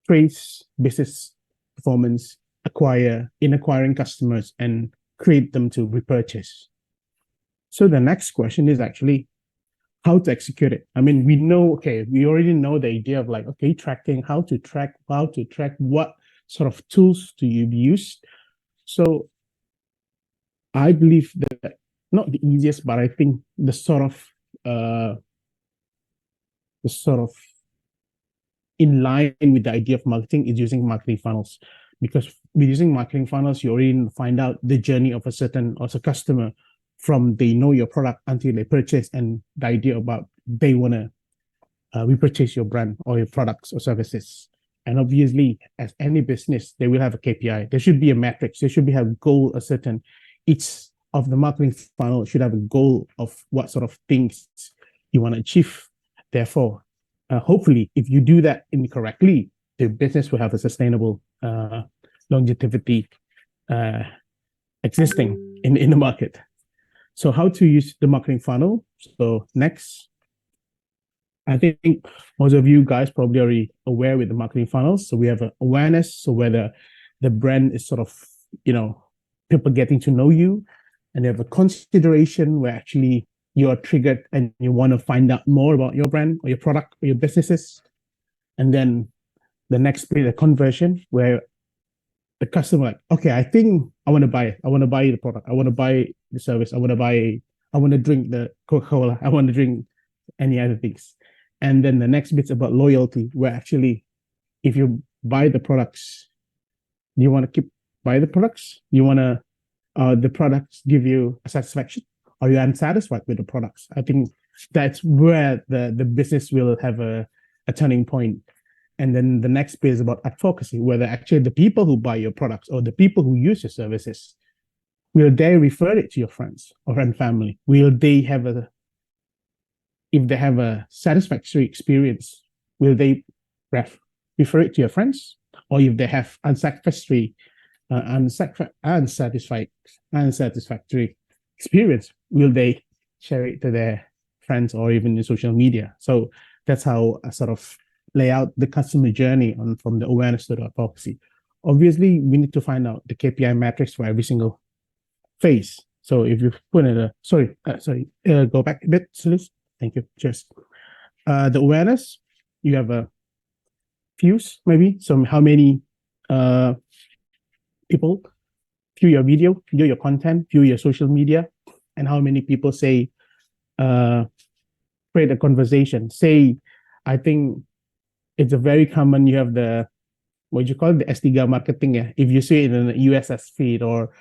Trace business performance, acquiring customers, and create them to repurchase. So the next question is actually how to execute it. I mean, we already know the idea of like, okay, tracking, how to track, what sort of tools do you use. So I believe that not the easiest, but I think the sort of in line with the idea of marketing is using marketing funnels, because with using marketing funnels, you already find out the journey of a customer from they know your product until they purchase, and the idea about they want to repurchase your brand or your products or services. And obviously, as any business, they will have a KPI. There should be a metrics. There should be a goal, each of the marketing funnel should have a goal of what sort of things you want to achieve. Therefore, hopefully, if you do that incorrectly, the business will have a sustainable longevity existing in the market. So how to use the marketing funnel. So next, I think most of you guys probably already aware with the marketing funnels. So we have an awareness. So whether the brand is sort of, people getting to know you, and they have a consideration where actually you are triggered and you want to find out more about your brand or your product or your businesses. And then the next bit, the conversion, where the customer like, okay, I think I want to buy it. I want to buy the product. I want to buy the service. I want to drink the Coca-Cola. I want to drink any other things. And then the next bit's about loyalty, where actually, if you buy the products, do you want to keep buy the products? Do you want to, the products give you a satisfaction? Are you unsatisfied with the products? I think that's where the business will have a turning point. And then the next bit is about advocacy, whether actually the people who buy your products or the people who use your services, will they refer it to your friends or family? Will they have if they have a satisfactory experience, will they refer it to your friends? Or if they have unsatisfactory experience, will they share it to their friends or even in social media? So that's how I sort of lay out the customer journey from the awareness to the advocacy. Obviously, we need to find out the KPI metrics for every single phase. So if you put in go back a bit, Sulis. Thank you. Cheers. The awareness, you have a views, maybe. So how many people view your video, view your content, view your social media, and how many people say create a conversation. Say, I think it's a very common, you have the, what you call it, the S3 marketing. Yeah? If you see it in the USS feed or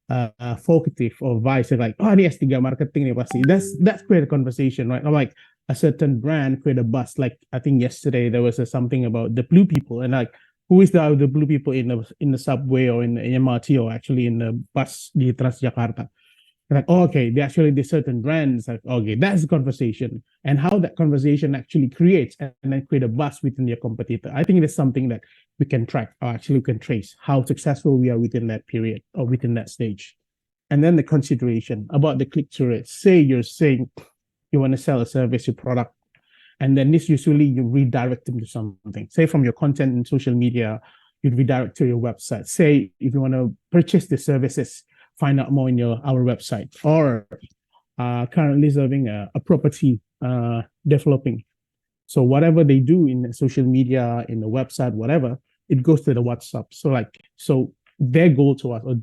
Vocative or Vice, like, oh, the S3 marketing ni pasti. That's create a conversation, right? Or like a certain brand create a buzz. Like I think yesterday there was something about the blue people, and like, who is the blue people in the subway or in the MRT or actually in the bus di Transjakarta? Like, oh, okay, they actually the certain brands. Like, okay, that's the conversation, and how that conversation actually creates and then create a buzz within your competitor. I think it is something that we can track, or actually we can trace how successful we are within that period or within that stage. And then the consideration about the click-through rate. Say you're saying you want to sell a service or product, and then this usually you redirect them to something. Say from your content in social media, you'd redirect to your website. Say if you want to purchase the services, find out more in our website, or currently serving a property developing. So whatever they do in the social media, in the website, whatever, it goes to the WhatsApp. So their goal to us, or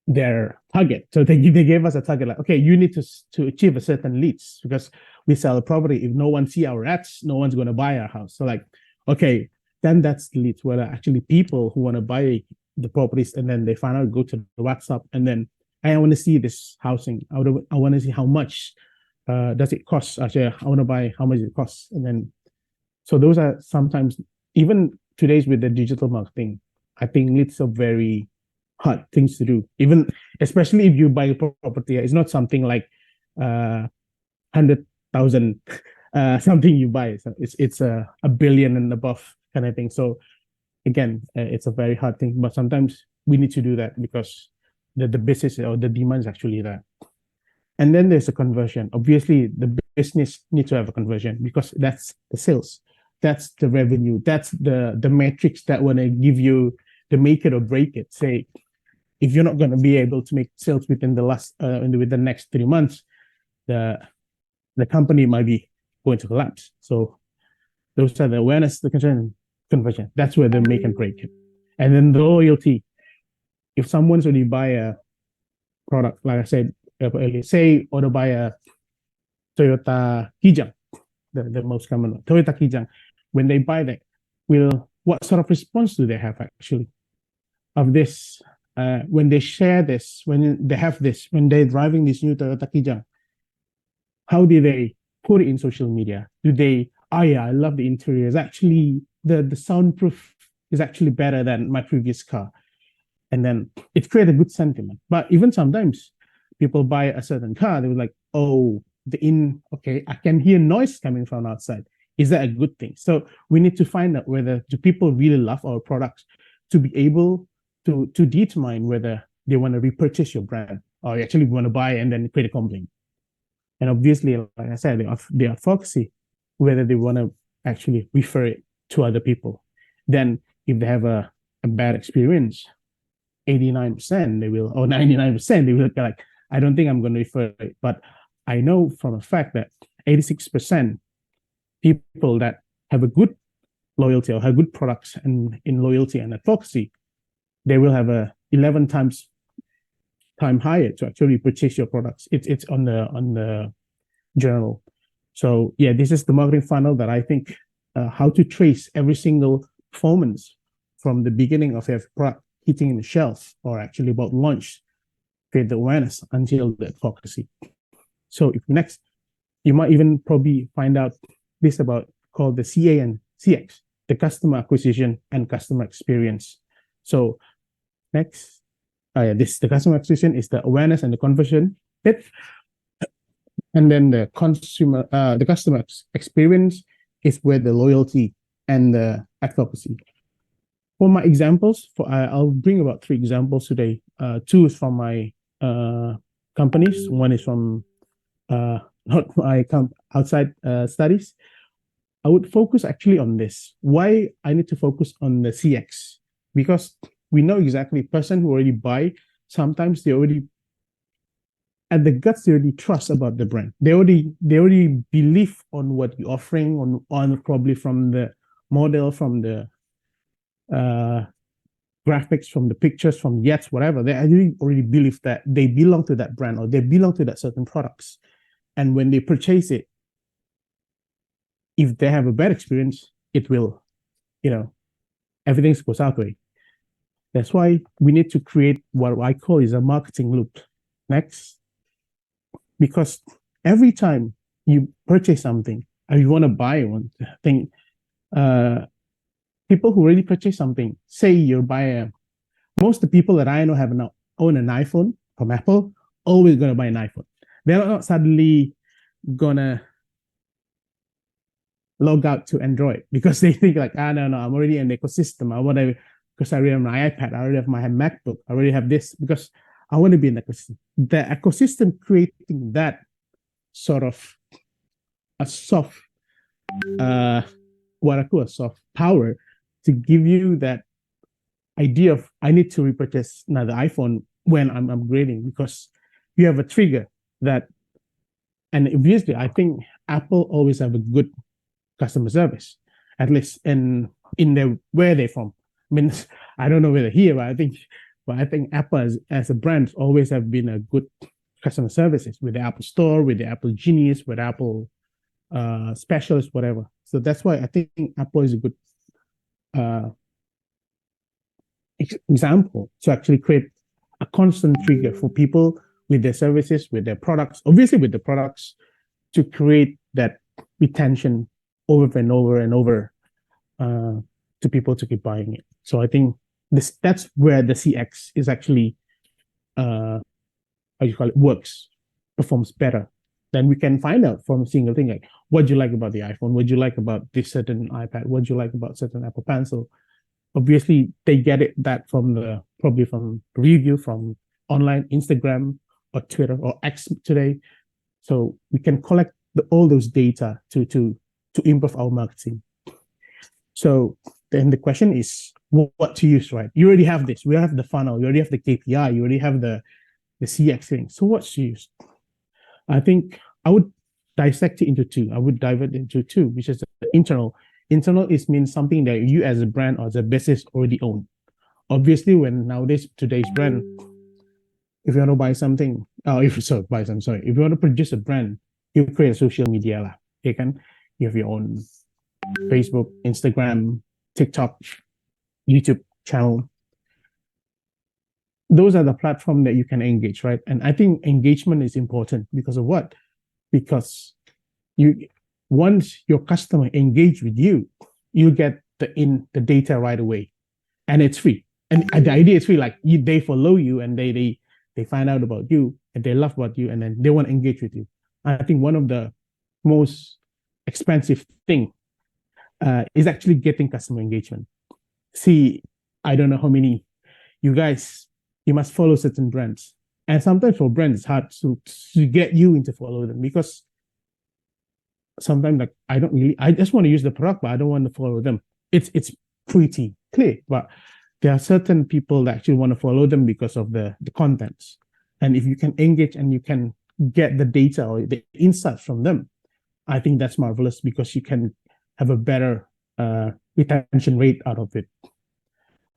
their target. So they gave us a target, like, okay, you need to achieve a certain leads, because we sell a property. If no one see our ads, no one's going to buy our house. So like, okay, then that's the leads, where actually people who want to buy the properties, and then they find out, go to the WhatsApp, and then I want to see this housing. I want to see how much does it cost. Actually, I want to buy, how much it costs. And then, so those are sometimes, even today's with the digital marketing, I think leads are very hard things to do. Even, especially if you buy a property, it's not something like 100,000 something you buy. So it's a billion and above kind of thing. So again, it's a very hard thing, but sometimes we need to do that because the business or the demand is actually there. And then there's a conversion. Obviously, the business needs to have a conversion because that's the sales, that's the revenue, that's the metrics that want to give you the make it or break it. Say, if you're not going to be able to make sales within within the next 3 months, the company might be going to collapse. So those are the awareness, the concern, conversion. That's where the make and break it. And then the loyalty. If someone's already buy a product, like I said earlier, say, or to buy a Toyota Kijang, the most common one, Toyota Kijang, when they buy that, what sort of response do they have actually of this? When they share this, when they have this, when they're driving this new Toyota Kijang, how do they put it in social media? Do they, oh yeah, I love the interior. It's actually, the soundproof is actually better than my previous car. And then it creates a good sentiment. But even sometimes people buy a certain car, they were like, oh, okay, I can hear noise coming from outside. Is that a good thing? So we need to find out whether do people really love our products to be able to determine whether they want to repurchase your brand or actually want to buy and then create a complaint. And obviously, like I said, the advocacy, whether they want to actually refer it to other people. Then if they have a bad experience, 89% they will, or 99% they will be like, I don't think I'm going to refer it. But I know from a fact that 86% people that have a good loyalty or have good products and in loyalty and advocacy, they will have a 11 times time higher to actually purchase your products. It's on the journal. So yeah, this is the marketing funnel that I think how to trace every single performance from the beginning of every product hitting in the shelf or actually about launch, create the awareness until the advocacy. So if next, you might even probably find out this about called the CA and CX, the customer acquisition and customer experience. So next, the customer acquisition is the awareness and the conversion bit. And then the customer experience is where the loyalty and the advocacy. For my examples, I'll bring about 3 examples today. 2 is from my companies. 1 is from not my outside studies. I would focus actually on this. Why I need to focus on the CX? Because we know exactly person who already buy, sometimes they already at the guts, they already trust about the brand. They already believe on what you're offering on probably from the model, from the graphics, from the pictures, from yet whatever. They already believe that they belong to that brand or they belong to that certain products. And when they purchase it, if they have a bad experience, it will, everything goes out way. That's why we need to create what I call is a marketing loop. Next. Because every time you purchase something or you want to buy one thing, people who already purchase something, say you buy most of the people that I know own an iPhone from Apple, always going to buy an iPhone. They're not suddenly going to log out to Android because they think like, no, I'm already in the ecosystem. Because I already have my iPad, I already have my MacBook, I already have this because I want to be in the ecosystem. The ecosystem creating that sort of a soft, what I call a soft power to give you that idea of I need to repurchase another iPhone when I'm upgrading because you have a trigger that, and obviously I think Apple always have a good customer service, at least in where they're from. I mean, I don't know whether here, but I think Apple as a brand always have been a good customer services with the Apple Store, with the Apple Genius, with Apple Specialist, whatever. So that's why I think Apple is a good example to actually create a constant trigger for people with their services, with their products, obviously with the products, to create that retention over and over and over to people to keep buying it. So I think that's where the CX is actually works, performs better then we can find out from a single thing, like what you like about the iPhone, what you like about this certain iPad, what you like about certain Apple Pencil. Obviously, they get that from probably from review from online, Instagram or Twitter or X today. So we can collect all those data to improve our marketing. So then the question is what to use, right? You already have this. We have the funnel. You already have the KPI. You already have the CX thing. So what's to use? I think I would dissect it into two. I would divert into two, which is the internal. Internal means something that you as a brand or as a business already own. Obviously, when nowadays today's brand, if you want to buy something, if you want to produce a brand, you create a social media lah. You have your own Facebook, Instagram, TikTok, YouTube channel. Those are the platform that you can engage, right? And I think engagement is important because of what? Because once your customer engage with you, you get the data right away, and it's free. And the idea is free. Like they follow you and they find out about you and they love about you and then they want to engage with you. I think one of the most expensive thing is actually getting customer engagement. See, I don't know how many you guys, you must follow certain brands. And sometimes for brands, it's hard to get you into follow them because sometimes like I just want to use the product, but I don't want to follow them. It's pretty clear, but there are certain people that actually want to follow them because of the contents. And if you can engage and you can get the data or the insights from them, I think that's marvelous because you can have a better retention rate out of it.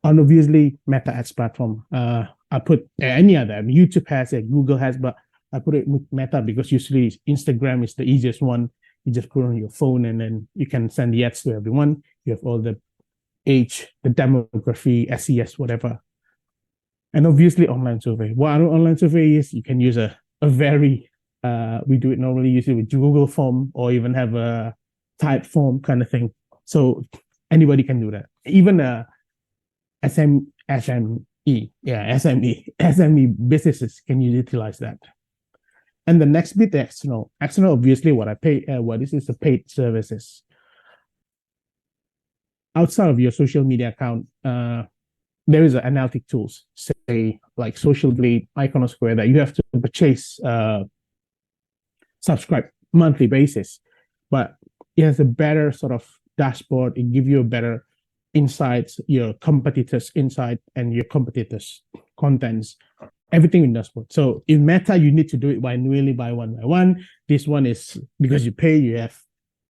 And obviously, Meta Ads platform. I put any other. I mean, YouTube has it, Google has, but I put it with Meta because usually Instagram is the easiest one. You just put on your phone and then you can send the ads to everyone. You have all the age, the demography, SES, whatever. And obviously online survey. What online survey is, you can use a very, we do it normally usually with Google form or even have a type form kind of thing. So anybody can do that. Even SME businesses can utilize that. And the next bit, the external. External, obviously, this is the paid services. Outside of your social media account, there is analytic tools, say like Social Blade, Iconosquare, that you have to purchase, subscribe monthly basis. But it has a better sort of dashboard. It gives you a better insights, your competitors' insight, and your competitors' contents. Everything in dashboard. So in Meta, you need to do it manually by one. This one is because you pay, you have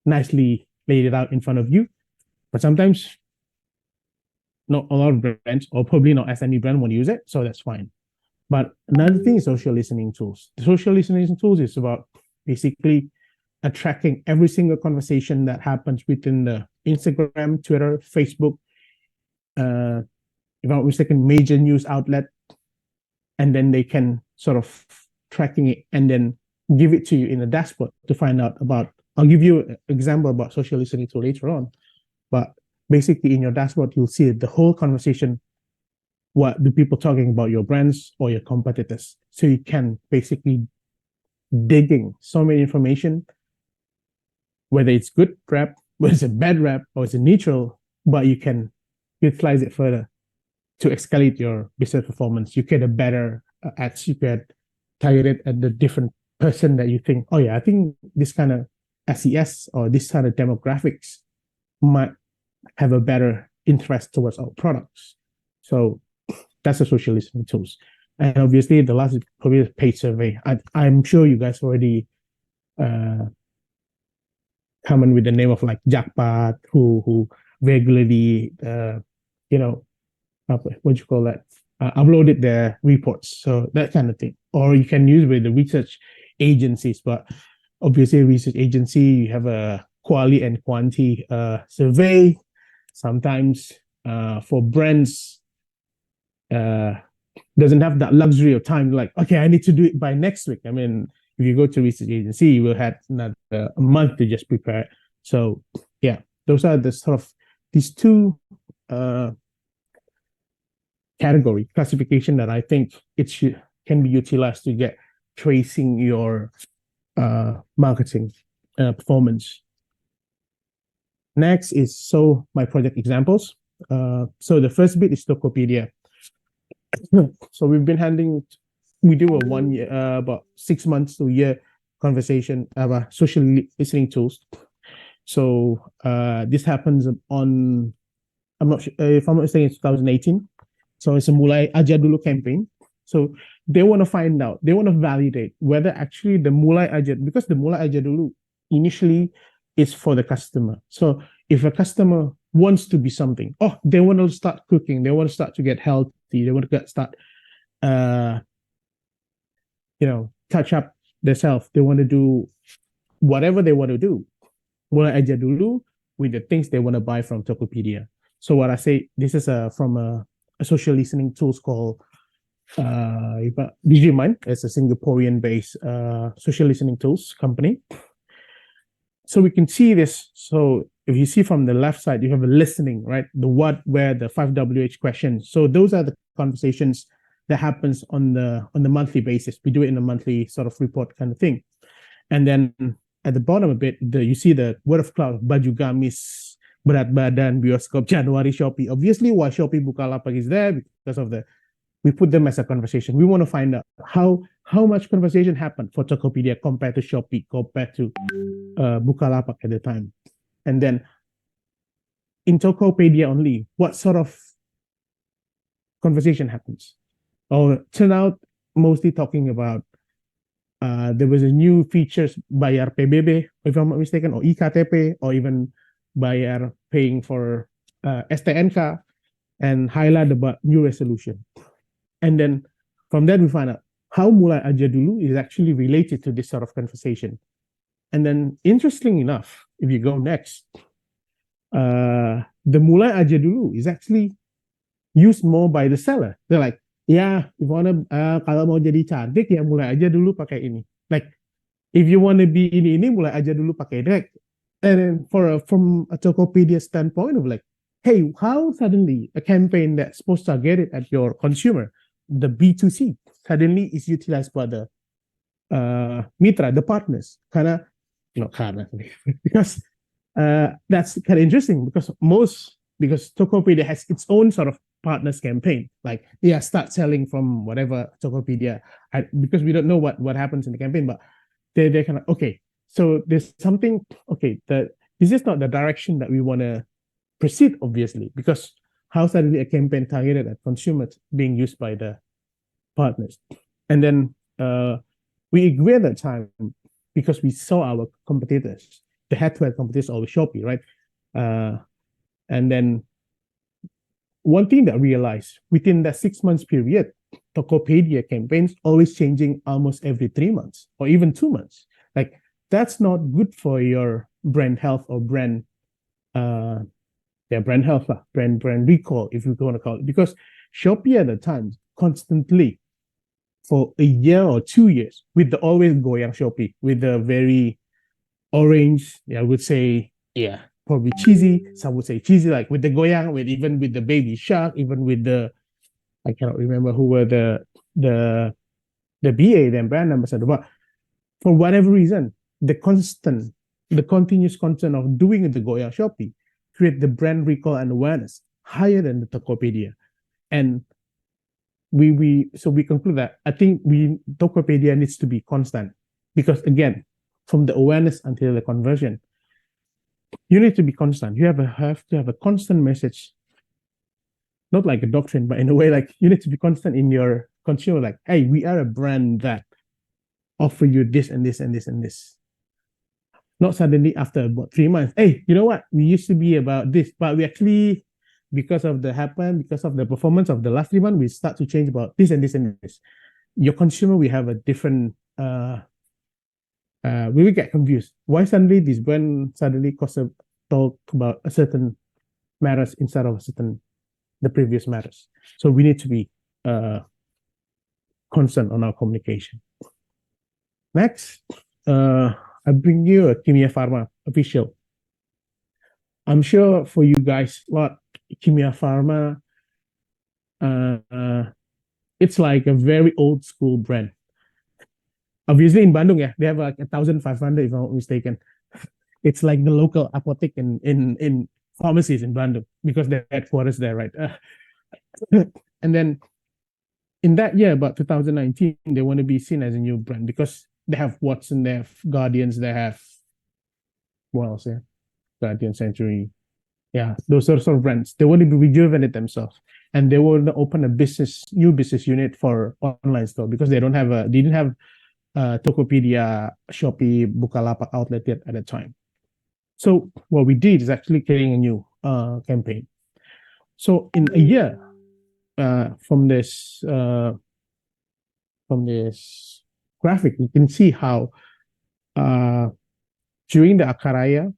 nicely laid it out in front of you. But sometimes not a lot of brands, or probably not SME brand, want to use it, so that's fine. But another thing is social listening tools. The social listening tools is about basically tracking every single conversation that happens within the Instagram, Twitter, Facebook, if I'm not mistaken, major news outlet. And then they can sort of tracking it and then give it to you in a dashboard to find out about. I'll give you an example about social listening tool later on. But basically in your dashboard, you'll see the whole conversation. What do people talking about your brands or your competitors? So you can basically digging so many information, whether it's good rap, whether it's a bad rap, or it's a neutral, but you can utilize it further to escalate your business performance. You get a better ads. You get targeted at the different person that you think, oh yeah, I think this kind of SES or this kind of demographics might have a better interest towards our products. So that's the social listening tools. And obviously the last is probably the paid survey. I'm sure you guys already common with the name of like Jackpot, who regularly what you call that, uploaded their reports, so that kind of thing. Or you can use with the research agencies, but obviously research agency, you have a quality and quantity survey. Sometimes for brands doesn't have that luxury of time, like, okay, I need to do it by next week. I mean, if you go to research agency, you will have another a month to just prepare. So yeah, those are the sort of these two category classification that I think can be utilized to get tracing your marketing performance. Next is my project examples. So the first bit is Tokopedia. So we do a 1 year, about 6 months to a year conversation about social listening tools. So this happens on, I'm not sure if I'm not mistaken, it's 2018. So it's a Mulai Aja Dulu campaign. So they want to find out, they want to validate whether actually the Mulai Aja, because the Mulai Aja Dulu initially is for the customer. So if a customer wants to be something, they want to start cooking, they want to start to get healthy, they want to start, touch up themselves, they want to do whatever they want to do. Mulai Aja Dulu with the things they want to buy from Tokopedia. So what I say, this is from a social listening tools called Digimind. It's a Singaporean-based social listening tools company. So we can see this. So if you see from the left side, you have a listening, right? The what, where, the 5 WH questions. So those are the conversations that happens on the monthly basis. We do it in a monthly sort of report kind of thing. And then at the bottom a bit, you see the word of cloud, baju gamis, berat badan, bioskop, January, Shopee. Obviously, why Shopee Bukalapak is there because of we put them as a conversation. We want to find out how much conversation happened for Tokopedia compared to Shopee, compared to Bukalapak at the time. And then in Tokopedia only, what sort of conversation happens? Turn out mostly talking about there was a new features bayar PBB, if I'm not mistaken, or IKTP, or even bayar paying for STNK, and highlight about new resolution. And then from that, we find out how Mulai Aja Dulu is actually related to this sort of conversation. And then, interestingly enough, if you go next, the Mulai Aja Dulu is actually used more by the seller. They're like, if you wanna kalau mau jadi cantik ya mulai aja dulu pakai ini. Like, if you wanna be ini mulai aja dulu pakai direct. And then from a Tokopedia standpoint of like, hey, how suddenly a campaign that's supposed to get it at your consumer, the B2C, suddenly is utilized by the mitra, the partners. Because that's kind of interesting because Tokopedia has its own sort of partners campaign, like start selling from whatever Tokopedia, because we don't know what happens in the campaign, but they're kind of okay. So there's something this is not the direction that we want to proceed, obviously, because how suddenly a campaign targeted at consumers being used by the partners, and then we agree at that time because we saw our competitors, the head-to-head competitors, always Shopee, right? And then one thing that I realized within that 6 months period, Tokopedia campaigns always changing almost every 3 months or even 2 months. Like, that's not good for your brand health or brand health, brand recall, if you want to call it. Because Shopee at the time constantly for a year or 2 years with the always goyang Shopee, with the very orange, I would say, probably cheesy. Some would say cheesy, like with the goyang, even with the baby shark, even with the, I cannot remember who were the BA, then brand ambassador. But for whatever reason, the continuous content of doing the goyang Shopee create the brand recall and awareness higher than the Tokopedia. And we conclude that I think Tokopedia needs to be constant, because again, from the awareness until the conversion, you need to be constant. You have to have a constant message, not like a doctrine, but in a way, like you need to be constant in your consumer. Like, hey, we are a brand that offer you this and this and this and this. Not suddenly after about 3 months, hey, you know what? We used to be about this, but we actually, because of the performance of the last 3 months, we start to change about this and this and this. Your consumer, we have a different. We will get confused. Why suddenly this brand talk about a certain matters instead of the previous matters? So we need to be constant on our communication. Next, I bring you a Kimia Pharma official. I'm sure for you guys, Kimia Pharma, it's like a very old school brand. Obviously in Bandung, yeah, they have like 1,500 if I'm not mistaken. It's like the local apothec in pharmacies in Bandung because they're headquarters there, right? And then in that year, about 2019, they want to be seen as a new brand because they have Watson, they have Guardians, they have what else? Yeah, Guardian Century. Yeah, those sorts of brands. They want to rejuvenate themselves, and they want to open a new business unit for online store because they didn't have Tokopedia, Shopee, Bukalapak outlet yet at the time. So what we did is actually creating a new campaign. So in a year, from this graphic, you can see how during the Akaraya,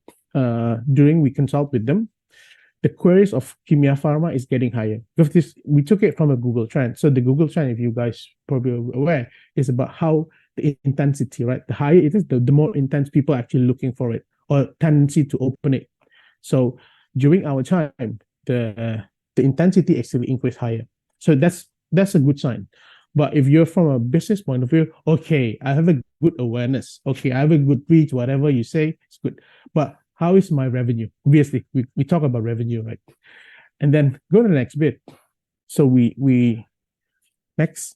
during we consult with them, the queries of Kimia Pharma is getting higher because we took it from a Google trend. So the Google trend, if you guys probably are aware, is about how the intensity, right? The higher it is, the more intense people are actually looking for it or tendency to open it. So during our time, the intensity actually increased higher. So that's a good sign. But if you're from a business point of view, okay, I have a good awareness. Okay, I have a good reach, whatever you say, it's good. But how is my revenue? Obviously, we talk about revenue, right? And then go to the next bit. So we next.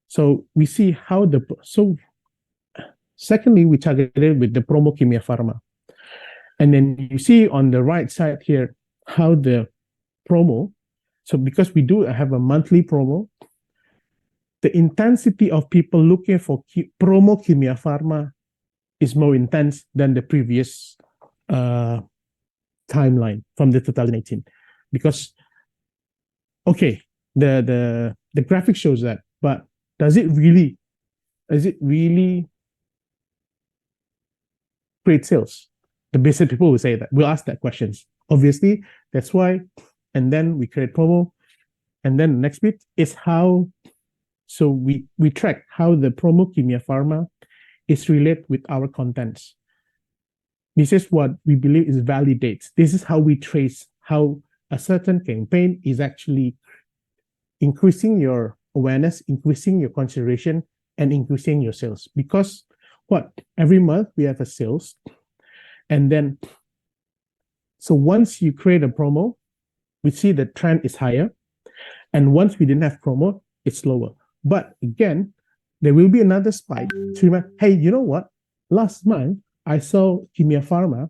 So we see how secondly, we targeted with the promo Kimia Pharma. And then you see on the right side here how the promo, so because we do have a monthly promo, the intensity of people looking for promo Kimia Pharma is more intense than the previous timeline from the 2018. Because, okay, the graphic shows that, but does it really create sales? The business people will say that. We'll ask that questions. Obviously, that's why. And then we create promo. And then the next bit is how, so we track how the promo Kimia Pharma is related with our contents. This is what we believe is validates. This is how we trace how a certain campaign is actually increasing your awareness, increasing your consideration, and increasing your sales. Because every month we have a sales. And then, so once you create a promo, we see the trend is higher. And once we didn't have promo, it's lower. But again, there will be another spike to remember, hey, you know what? Last month, I saw Kimia Pharma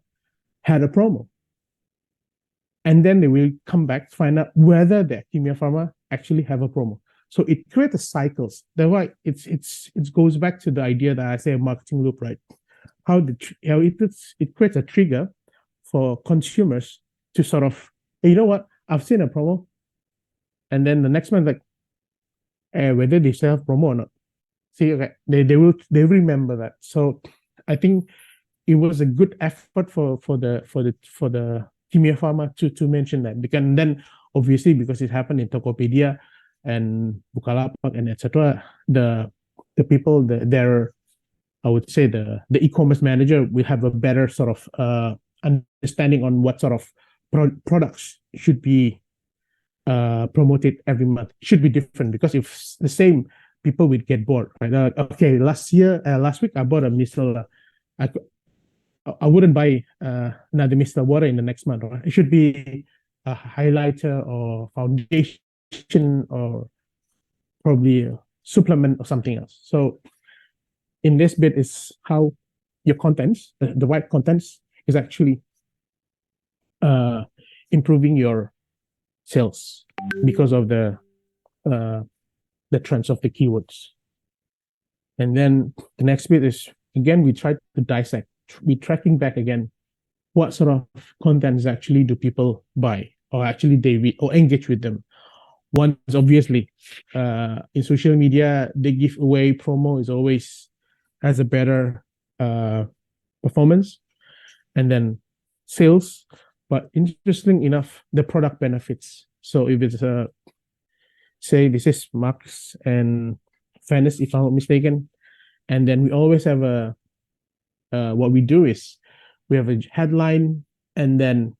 had a promo. And then they will come back to find out whether the Kimia Pharma actually have a promo. So it creates cycles. That's why it goes back to the idea that I say a marketing loop, right? How it creates a trigger for consumers to sort of, hey, you know what? I've seen a promo. And then the next month, like, whether they still have promo or not. See, okay, they will remember that. So I think it was a good effort for the Kimia Pharma to mention that. Because then obviously because it happened in Tokopedia and Bukalapak and etc. The people their I would say the e-commerce manager will have a better sort of understanding on what sort of products should be promoted every month. It should be different because if the same, people would get bored, right? Okay, last week I bought a micellar. I wouldn't buy another micellar water in the next month. Right? It should be a highlighter or foundation or probably a supplement or something else. So in this bit is how your contents, the right contents, is actually improving your sales because of the trends of the keywords. And then the next bit is, again, we try to dissect. We're tracking back again what sort of contents actually do people buy or actually they read or engage with them. One is obviously in social media, they give away promo is always has a better performance, and then sales. But interesting enough, the product benefits. So if it's say this is Marks and Fairness, if I'm not mistaken, and then we always have what we do is we have a headline and then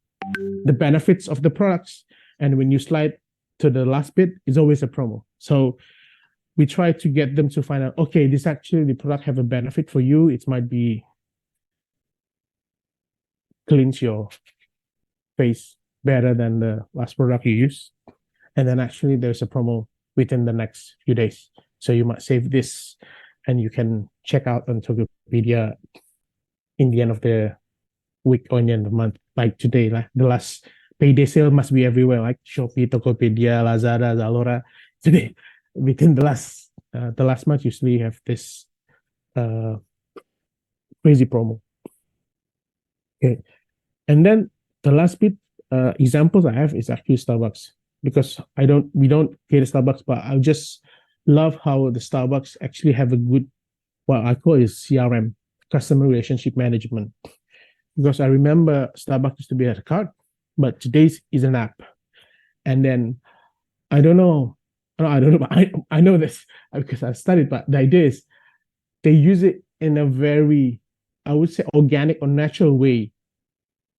the benefits of the products, and when you slide to the last bit, it's always a promo. So we try to get them to find out, okay, this actually the product have a benefit for you. It might be cleanse your face better than the last product you use. And then actually there's a promo within the next few days. So you might save this and you can check out on Tokopedia in the end of the week or in the end of the month. Like today, like the last payday sale must be everywhere, like Shopee, Tokopedia, Lazada, Zalora. Today, within the last month, usually have this crazy promo. Okay. And then the last bit examples I have is actually Starbucks, because we don't get Starbucks, but I just love how the Starbucks actually have a good, what I call is CRM, customer relationship management. Because I remember Starbucks used to be at a card, but today's is an app. And then I don't know, but I know this because I studied, but the idea is they use it in a very, I would say, organic or natural way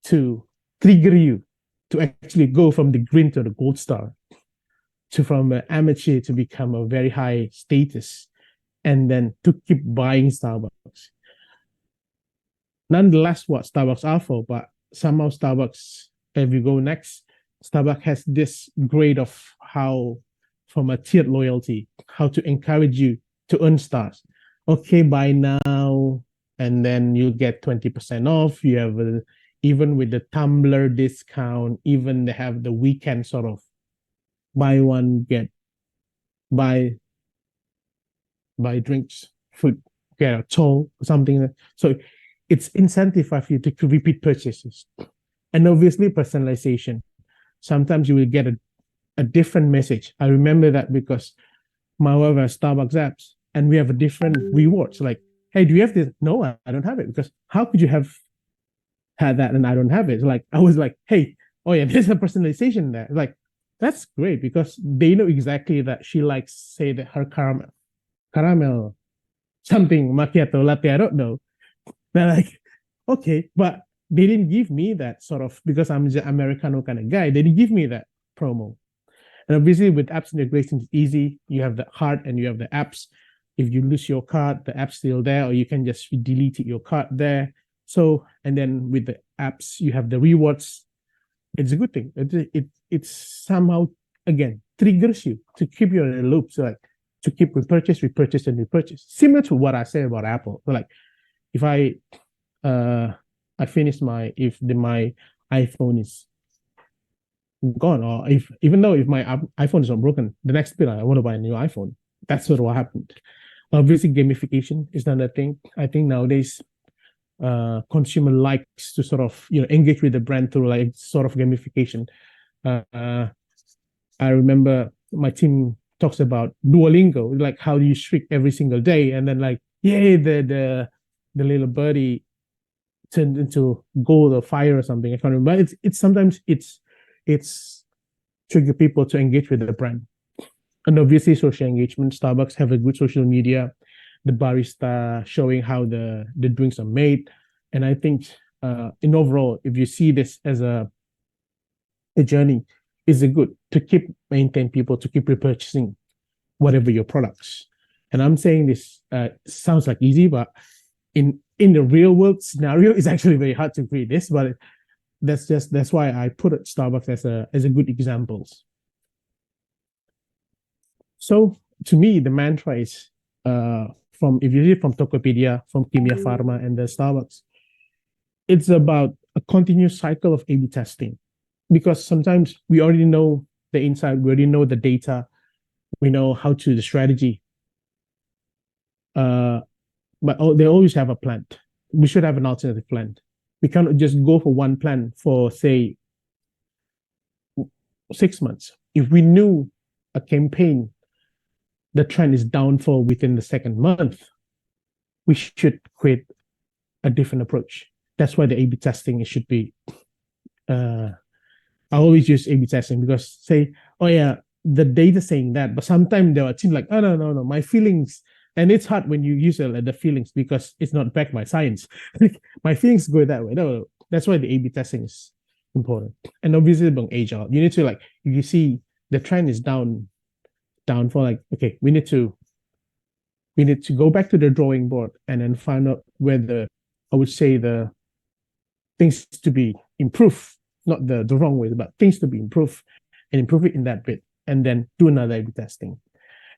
to trigger you to actually go from the green to the gold star, to from an amateur to become a very high status, and then to keep buying Starbucks. Nonetheless, what Starbucks are for, but somehow Starbucks, if you go next, Starbucks has this grade of how, from a tiered loyalty, how to encourage you to earn stars. Okay, buy now, and then you get 20% off. You have even with the tumbler discount, even they have the weekend sort of buy one, buy drinks, food, get a toll, something. So it's incentivizes you to repeat purchases. And obviously personalization. Sometimes you will get a different message. I remember that because my wife has Starbucks apps and we have a different rewards. Like, hey, do you have this? No, I don't have it. Because how could you have had that and I don't have it? Like, I was like, hey, oh yeah, there's a personalization there. Like, that's great because they know exactly that she likes, say, that her caramel, something macchiato latte, I don't know. They're like, okay, but they didn't give me that sort of, because I'm the Americano kind of guy, they didn't give me that promo. And obviously with apps integration, it's easy. You have the card and you have the apps. If you lose your card, the app's still there, or you can just delete your card there. So, and then with the apps, you have the rewards. It's a good thing. It's somehow, again, triggers you to keep you in a loop. So like, to keep repurchase, and repurchase. Similar to what I said about Apple. So like, if I finish my iPhone is gone, or even though my iPhone is not broken, the next bill I want to buy a new iPhone. That's sort of what happened. Obviously, gamification is another thing. I think nowadays, consumer likes to sort of engage with the brand through like sort of gamification. I remember my team talks about Duolingo, like how do you streak every single day, and then like, yay, the little birdie turned into gold or fire or something. I can't remember. But it's sometimes it's trigger people to engage with the brand. And obviously social engagement. Starbucks have a good social media, the barista showing how the drinks are made. And I think in overall, if you see this as a journey, is it good to maintain people to keep repurchasing whatever your products. And I'm saying this sounds like easy, but in the real world scenario, it's actually very hard to create this. But that's why I put Starbucks as a good examples. So to me, the mantra is if you read from Tokopedia, from Kimia Pharma, and the Starbucks, it's about a continuous cycle of A/B testing, because sometimes we already know the insight, we already know the data, we know how to the strategy. But they always have a plan. We should have an alternative plan. We cannot just go for one plan for, say, 6 months. If we knew a campaign, the trend is downfall within the second month, we should create a different approach. That's why the A/B testing should be. I always use A/B testing because say, oh yeah, the data saying that, but sometimes there are things like, oh no, my feelings. And it's hard when you use the feelings because it's not backed by science. My feelings go that way. No, that's why the A/B testing is important. And obviously, being agile, you need to if you see the trend is down for okay, we need to we need to go back to the drawing board and then find out whether, I would say, the things to be improved, not the wrong way, but things to be improved, and improve it in that bit, and then do another A/B testing.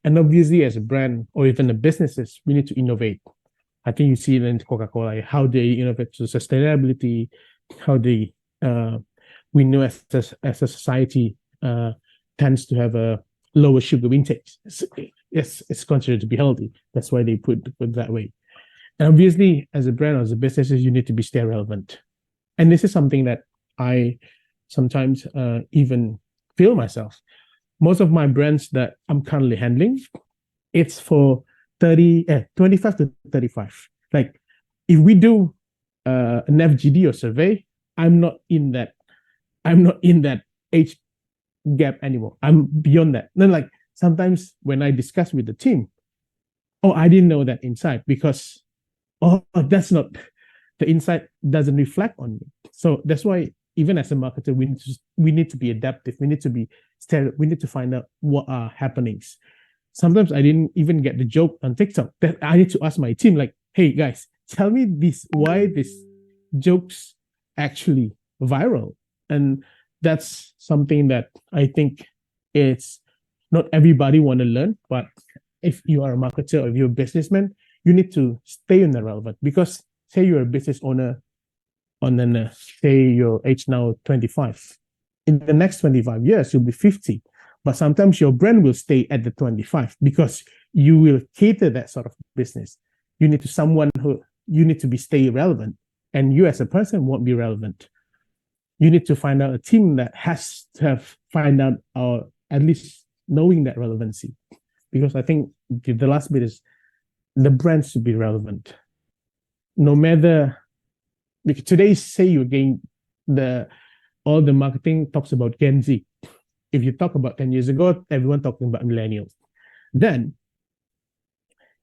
And obviously, as a brand or even the businesses, we need to innovate. I think you see it in Coca-Cola, how they innovate to sustainability, how they, we know as a society, tends to have a lower sugar intake. It's considered to be healthy. That's why they put it that way. And obviously, as a brand or as a businesses, you need to be stay relevant. And this is something that I sometimes even feel myself. Most of my brands that I'm currently handling, it's for 25 to 35. Like if we do an FGD or survey, I'm not in that age gap anymore. I'm beyond that. Then like sometimes when I discuss with the team, oh, I didn't know that insight because that's not, the insight doesn't reflect on me. So that's why even as a marketer, we need to be adaptive. We need to be we need to find out what are happenings. Sometimes I didn't even get the joke on TikTok. That I need to ask my team, like, hey guys, tell me why this joke's actually viral. And that's something that I think it's not everybody want to learn, but if you are a marketer or if you're a businessman, you need to stay in the relevant. Because say you're a business owner and then say your age now 25. In the next 25 years, you'll be 50. But sometimes your brand will stay at the 25 because you will cater that sort of business. You need to be stay relevant, and you as a person won't be relevant. You need to find out a team that has to find out, or at least knowing that relevancy. Because I think the last bit is the brand should be relevant. No matter, because today say you again, all the marketing talks about Gen Z. If you talk about 10 years ago, everyone talking about millennials. Then,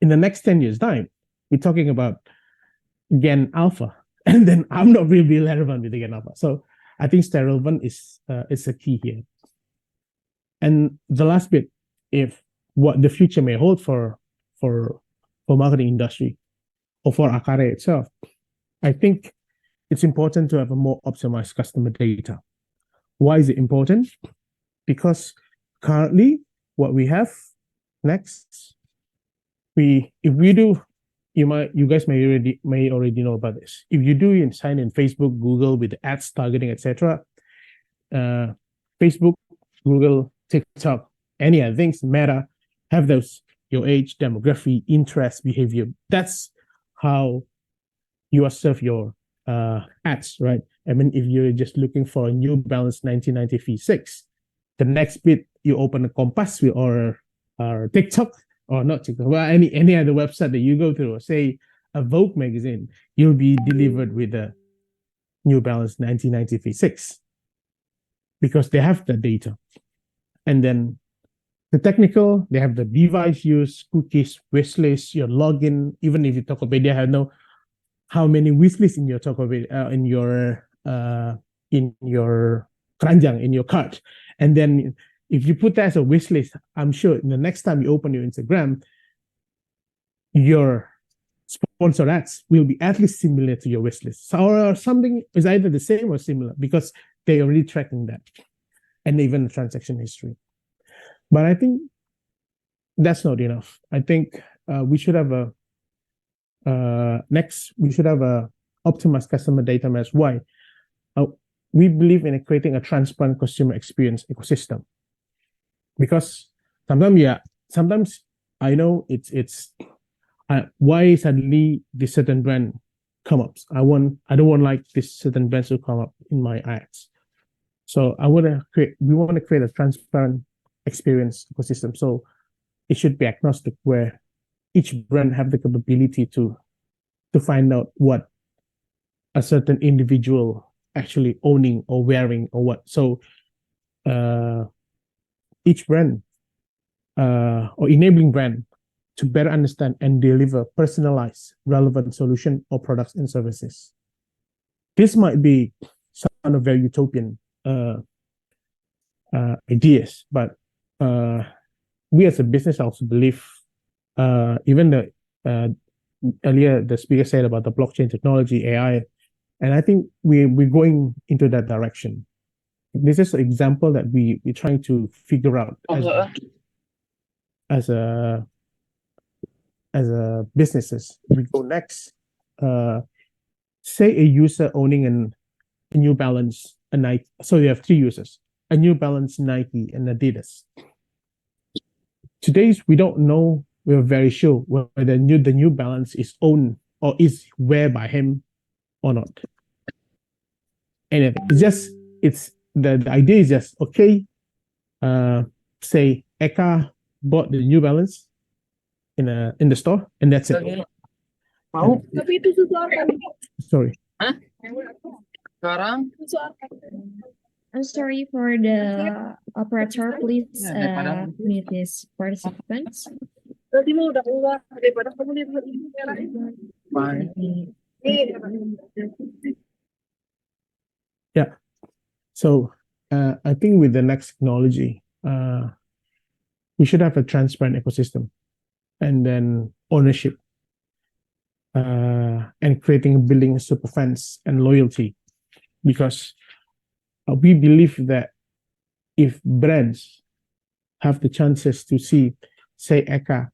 in the next 10 years' time, we're talking about Gen Alpha. And then I'm not really relevant with the Gen Alpha. So I think stay relevant is a key here. And the last bit, if what the future may hold for marketing industry or for Akare itself, I think it's important to have a more optimized customer data. Why is it important? Because currently, what we have next, you guys may already know about this. If you do sign in Facebook, Google with ads targeting, etc., Facebook, Google, TikTok, any other things, Meta, have those your age, demography, interest, behavior. That's how you serve your ads, right? I mean, if you're just looking for a New Balance 1990 V6, the next bit you open a Compass or TikTok, or not TikTok, well, any other website that you go through, or say a Vogue magazine, you'll be delivered with a New Balance 1990 V6 because they have the data. And then the technical, they have the device use, cookies, wishlist, your login. Even if you Tokopedia have know how many wishlists in your Tokopedia, in your keranjang, in your cart. And then if you put that as a wishlist, I'm sure the next time you open your Instagram, your sponsored ads will be at least similar to your wishlist. Or something is either the same or similar because they're already tracking that. And even the transaction history. But I think that's not enough. I think we should have a optimized customer data mesh. Why? We believe in creating a transparent consumer experience ecosystem. Because sometimes I know it's why suddenly this certain brand come up. I don't want like this certain brands to come up in my ads. So we want to create a transparent experience ecosystem. So it should be agnostic, where each brand have the capability to find out what a certain individual actually owning or wearing or what. So each brand or enabling brand to better understand and deliver personalized, relevant solution or products and services. This might be sound of very utopian ideas, but we as a business also believe Even the earlier the speaker said about the blockchain technology, AI, and I think we're going into that direction. This is an example that we're trying to figure out as a businesses. We go next. Say a user owning a New Balance, a Nike. So you have three users: a New Balance, Nike, and Adidas. Today's we don't know. We're very sure whether the New Balance is owned or is wear by him or not. And it's the idea is just okay. Say Eka bought the New Balance in the store, and that's it. Mau? Tapi itu sesuatu. Sorry. Hah? Sekarang? I'm sorry for the operator. Please mute these participants. Berarti lu udah keluar daripada kamu lihat ini merah itu. Bye. Yeah. So I think with the next technology, we should have a transparent ecosystem, and then ownership, and building super fans and loyalty, because we believe that if brands have the chances to see, say, Eka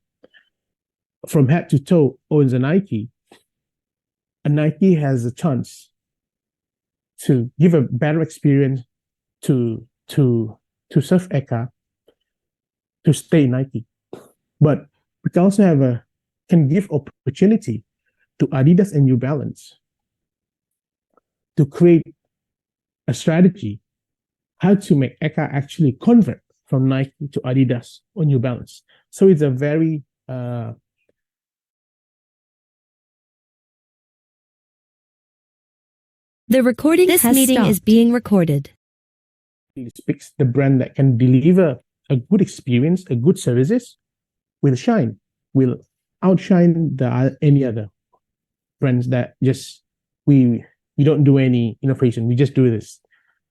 from head to toe owns a Nike has a chance to give a better experience to serve Eka to stay Nike. But we can also can give opportunity to Adidas and New Balance to create a strategy how to make Eka actually convert from Nike to Adidas or New Balance. So it's a very The recording This has meeting stopped. is being recorded. speaks the brand that can deliver a good experience, a good services, will outshine any other brands that just we don't do any innovation. We just do this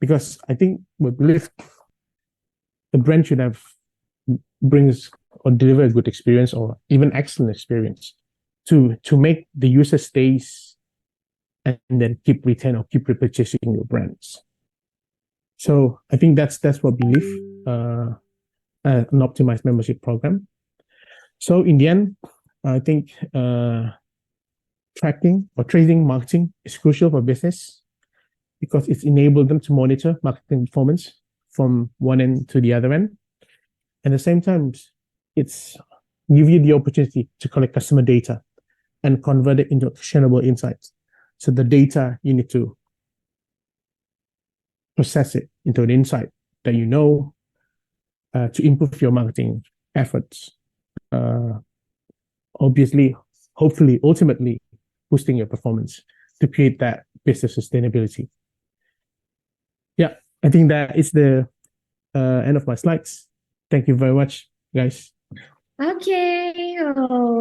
because I think we believe the brand should have brings or deliver a good experience or even excellent experience to make the user stays and then keep retain or keep repurchasing your brands. So I think that's what we believe an optimized membership program. So in the end, I think tracking or trading marketing is crucial for business because it's enabled them to monitor marketing performance from one end to the other end. And at the same time, it's give you the opportunity to collect customer data and convert it into actionable insights. So the data, you need to process it into an insight that you know to improve your marketing efforts. Obviously, hopefully, ultimately, boosting your performance to create that business sustainability. Yeah, I think that is the end of my slides. Thank you very much, guys. Okay,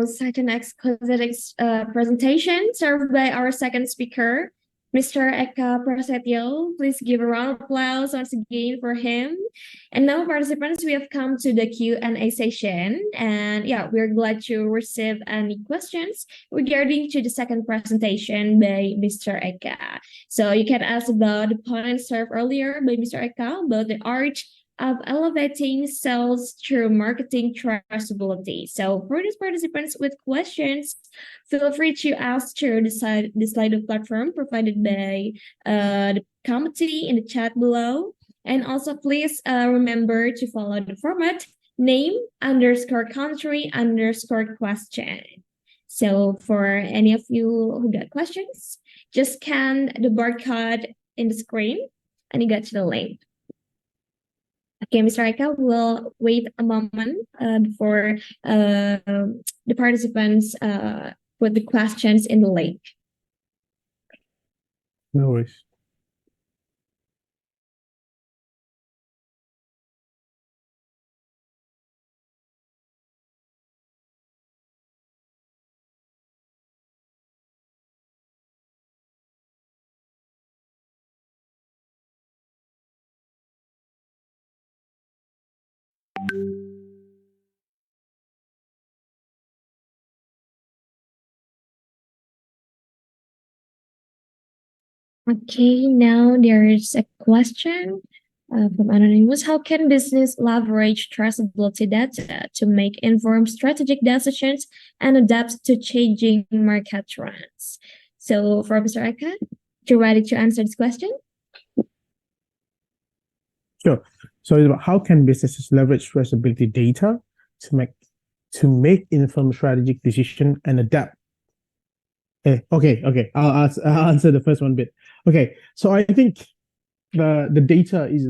such an exquisite presentation served by our second speaker, Mr. Eka Prasetyo. Please give a round of applause once again for him. And now, participants, we have come to the Q&A session. And yeah, we're glad to receive any questions regarding to the second presentation by Mr. Eka. So you can ask about the point served earlier by Mr. Eka about the art of elevating sales through marketing traceability. So for these participants with questions, feel free to ask through the Slido platform provided by the committee in the chat below. And also please remember to follow the format name_country_question. So for any of you who got questions, just scan the barcode in the screen and you get to the link. Okay, Mr. Eka, we'll wait a moment before the participants put the questions in the link. No worries. Okay, now there is a question from Anonymous. How can business leverage traceability data to make informed strategic decisions and adapt to changing market trends? So, for Mr. Eka, you ready to answer this question? Sure. So it's about how can businesses leverage traceability data to make informed strategic decision and adapt. Okay. I'll answer the first one bit. Okay, so I think the data is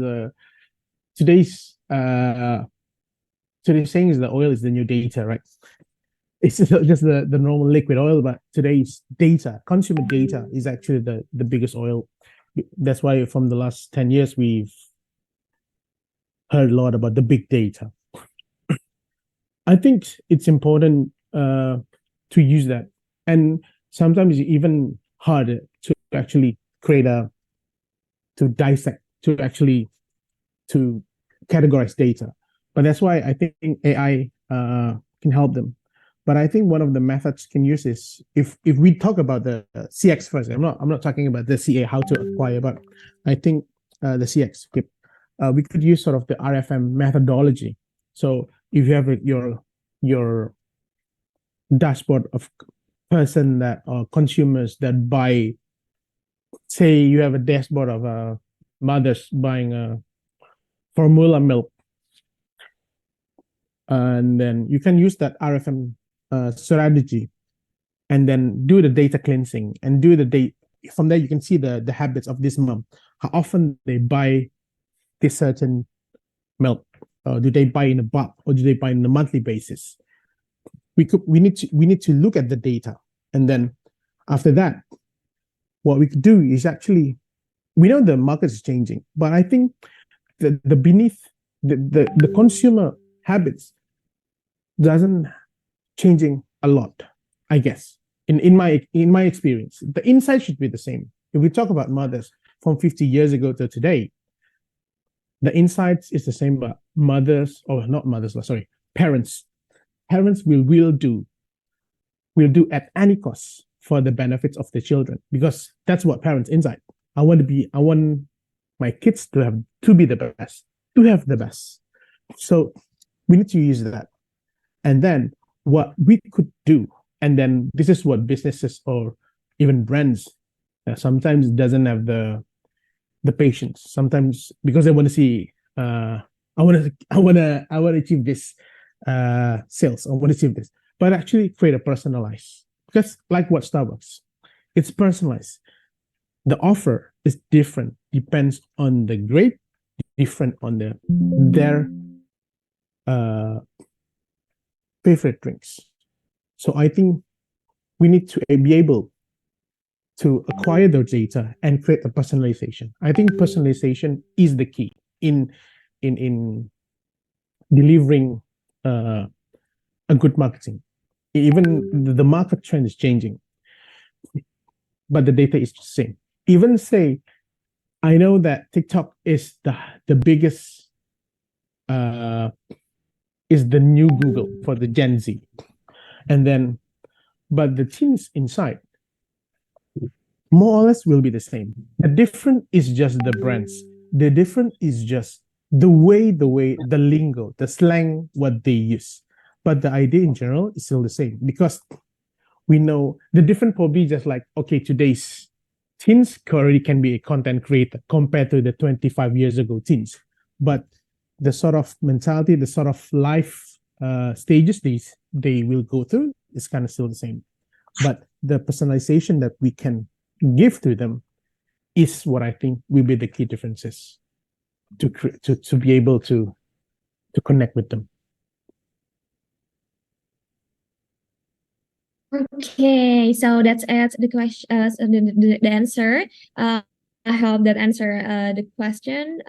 today's today's saying is the oil is the new data, right? It's not just the normal liquid oil, but today's data, consumer data, is actually the biggest oil. That's why from the last 10 years we've heard a lot about the big data. I think it's important to use that, and sometimes it's even harder to actually to dissect, to categorize data. But that's why I think AI can help them. But I think one of the methods can use is if we talk about the CX first. I'm not talking about the CA, how to acquire, but I think the CX. We could use sort of the RFM methodology. So if you have your dashboard of person that or consumers that buy, say you have a dashboard of mothers buying a formula milk, and then you can use that RFM strategy, and then do the data cleansing and do the date. From there, you can see the habits of this mom, how often they buy this certain milk. Do they buy in a bulk or do they buy on a monthly basis? We need to look at the data, and then after that, what we could do is actually, we know the market is changing, but I think the beneath the consumer habits doesn't changing a lot, I guess. In my experience, the insight should be the same. If we talk about mothers from 50 years ago to today, the insights is the same, but parents will do at any cost for the benefits of the children, because that's what parents insight. I want my kids to be the best, to have the best. So we need to use that. And then what we could do, and then this is what businesses or even brands sometimes doesn't have the patience, sometimes because they want to see I want to achieve this sales, I want to achieve this, but actually create a personalized, because like what Starbucks, it's personalized. The offer is different, depends on the grade, different on their favorite drinks. So I think we need to be able to acquire those data and create a personalization. I think personalization is the key in delivering a good marketing. Even the market trend is changing, but the data is the same. Even say, I know that TikTok is the biggest, is the new Google for the Gen Z, and then, but the teens inside more or less will be the same. The different is just the brands. The different is just the way, the lingo, the slang, what they use. But the idea in general is still the same, because we know the different probably just like, okay, today's teens already can be a content creator compared to the 25 years ago teens. But the sort of mentality, the sort of life stages they will go through is kind of still the same. But the personalization that we can give to them is what I think will be the key differences to be able to connect with them. Okay, so that's it. The question, the answer. I hope that answer the question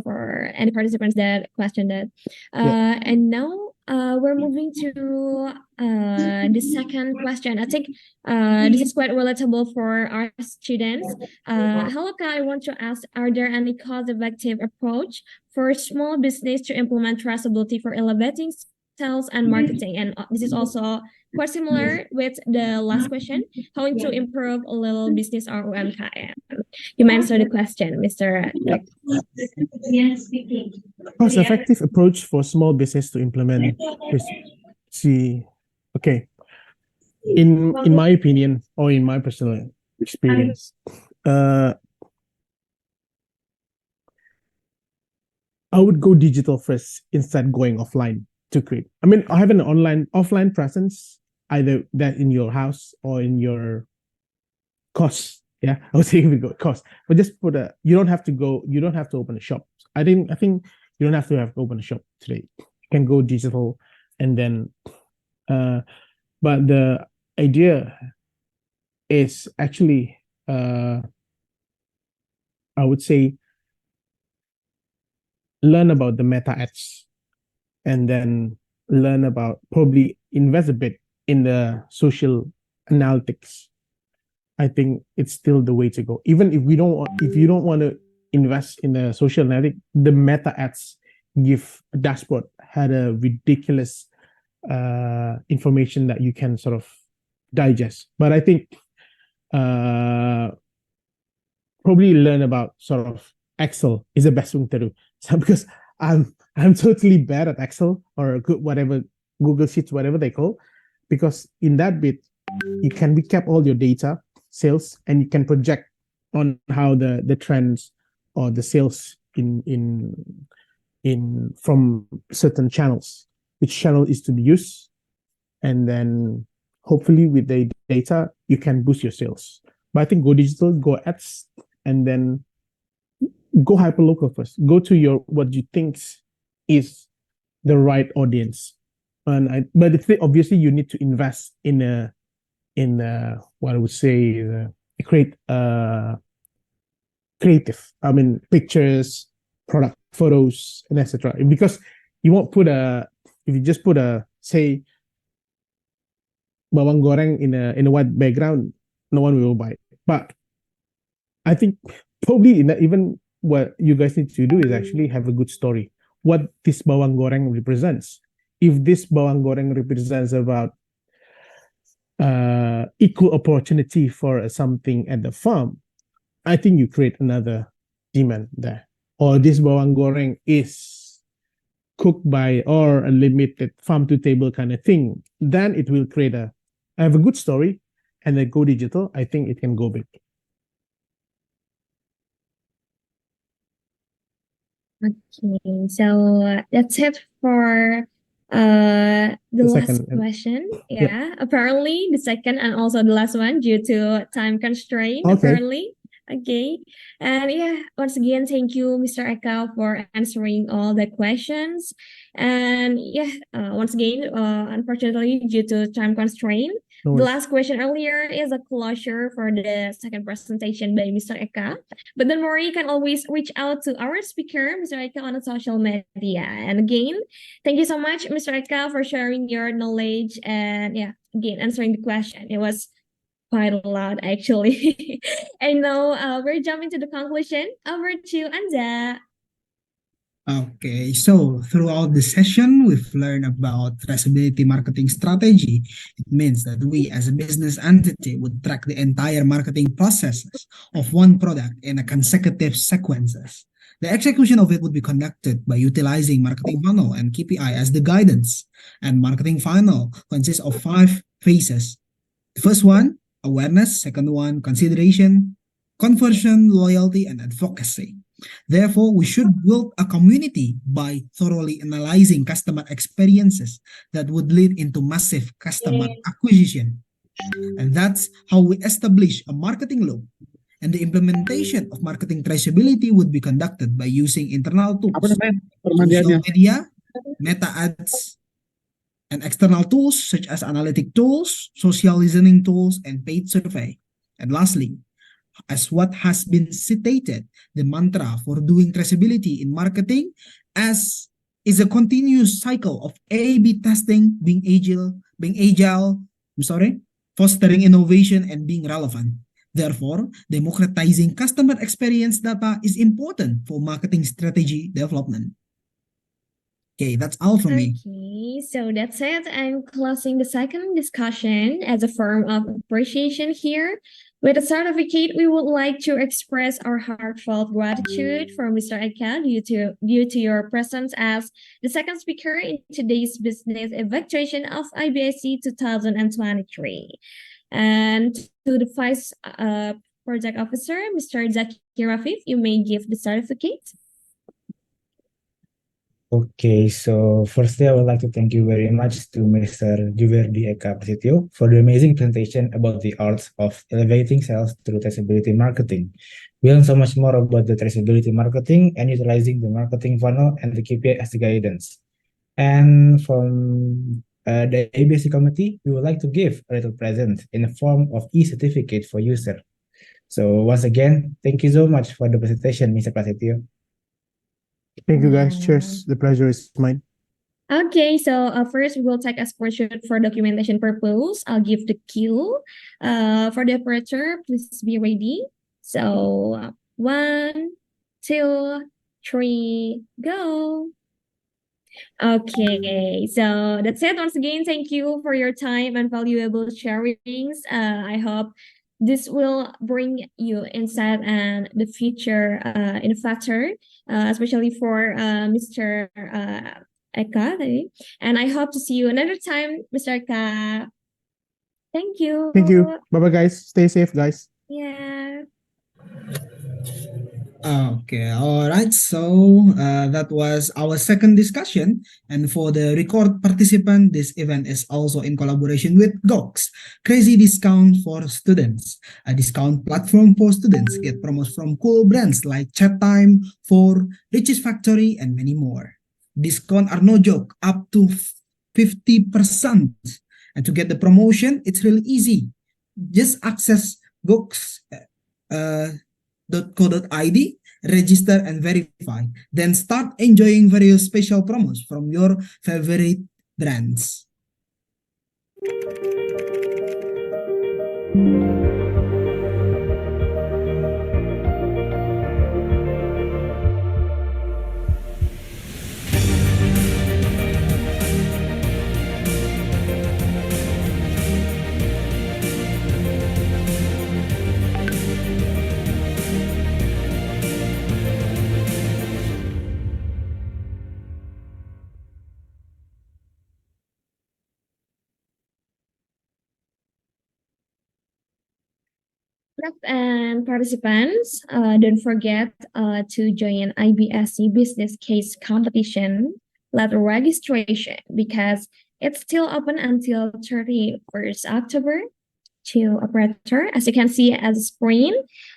for any participants that questioned that. And now we're moving to the second question. I think this is quite relatable for our students. Hello, I want to ask: are there any cost-effective approach for small business to implement traceability for elevating sales and marketing. And this is also quite similar with the last question, how to improve a little business or UMKM. You may answer the question, Mr. Cost-effective approach for small business to implement. See, okay. In my opinion, or in my personal experience, I would go digital first instead going offline to create. I mean, I have an offline presence, either that in your house or in your cost. Yeah, I would say we go cost, but just you don't have to open a shop. I think you don't have to open a shop today. You can go digital, and then, but the idea is actually, I would say, learn about the meta ads, and then probably invest a bit in the social analytics. I think it's still the way to go. Even if you don't want to invest in the social analytics, the meta ads give a dashboard had a ridiculous information that you can sort of digest. But I think probably learn about sort of Excel is the best thing to do. So because I'm totally bad at Excel or whatever Google Sheets, whatever they call, because in that bit you can recap all your data, sales, and you can project on how the trends or the sales in from certain channels, which channel is to be used, and then hopefully with the data you can boost your sales. But I think go digital, go ads, and then go hyperlocal first. Go to what you think is the right audience, but obviously you need to invest in what I would say create creative. I mean, pictures, product photos, and etc. Because you won't if you just put say bawang goreng in a white background, no one will buy it. But I think probably even what you guys need to do is actually have a good story. What this bawang goreng represents. If this bawang goreng represents about equal opportunity for something at the farm, I think you create another demand there. Or this bawang goreng is cooked by or a limited farm to table kind of thing, then it will create have a good story, and then go digital. I think it can go big. Okay, so that's it for the last second, question. yeah. Yeah, apparently the second and also the last one due to time constraint. Okay. Apparently. Okay, and yeah, once again, thank you, Mr. Eka, for answering all the questions. And yeah, once again, unfortunately, due to time constraint, No the worries. last question earlier is a closure for the second presentation by Mr. Eka. But don't worry, you can always reach out to our speaker, Mr. Eka, on the social media. And again, thank you so much, Mr. Eka, for sharing your knowledge and yeah, again, answering the question. It was quite a lot, actually. And now we're jumping to the conclusion. Over to Anja. Okay, so throughout the session, we've learned about traceability marketing strategy. It means that we as a business entity would track the entire marketing processes of one product in a consecutive sequences. The execution of it would be conducted by utilizing marketing funnel and KPI as the guidance. And marketing funnel consists of 5 phases. The first one, awareness. Second one, consideration, conversion, loyalty, and advocacy. Therefore, we should build a community by thoroughly analyzing customer experiences that would lead into massive customer acquisition. And that's how we establish a marketing loop. And the implementation of marketing traceability would be conducted by using internal tools, social media, meta ads, and external tools such as analytic tools, social listening tools, and paid survey. And lastly, as what has been stated, the mantra for doing traceability in marketing is a continuous cycle of A/B testing, being agile, fostering innovation and being relevant. Therefore, democratizing customer experience data is important for marketing strategy development. Okay, that's all from me. Okay, so that's it. I'm closing the second discussion as a form of appreciation here. With a certificate, we would like to express our heartfelt gratitude for Mr. Eka due to your presence as the second speaker in today's business evaluation of IBSC 2023. And to the Vice Project Officer, Mr. Zaki Rafif, you may give the certificate. Okay, so firstly, I would like to thank you very much to Mr. Juverdi Eka Prasetyo for the amazing presentation about the arts of elevating sales through traceability marketing. We learned so much more about the traceability marketing and utilizing the marketing funnel and the KPI as the guidance. And from the IBSC committee, we would like to give a little present in the form of e-certificate for user. So once again, thank you so much for the presentation, Mr. Prasetyo. Thank you, guys. Cheers. The pleasure is mine. Okay, so first we will take a screenshot for documentation purpose. I'll give the cue. For the operator, please be ready. So 1, 2, 3, go. Okay, so that's it. Once again, thank you for your time and valuable sharings. I hope this will bring you insight and the future in factor, especially for Mr. Eka. And I hope to see you another time, Mr. Eka. Thank you. Thank you. Bye-bye, guys. Stay safe, guys. Yeah. Okay, all right. So that was our second discussion. And for the record participant, this event is also in collaboration with GOX, Crazy Discount for Students, a discount platform for students. Get promos from cool brands like Chat Time, For, Riches Factory, and many more. Discount are no joke, up to 50%. And to get the promotion, it's really easy. Just access GOX. .co.id, register and verify. Then start enjoying various special promos from your favorite brands. And participants, don't forget to join IBSC business case competition letter registration because it's still open until 31st October to operator, as you can see as a screen,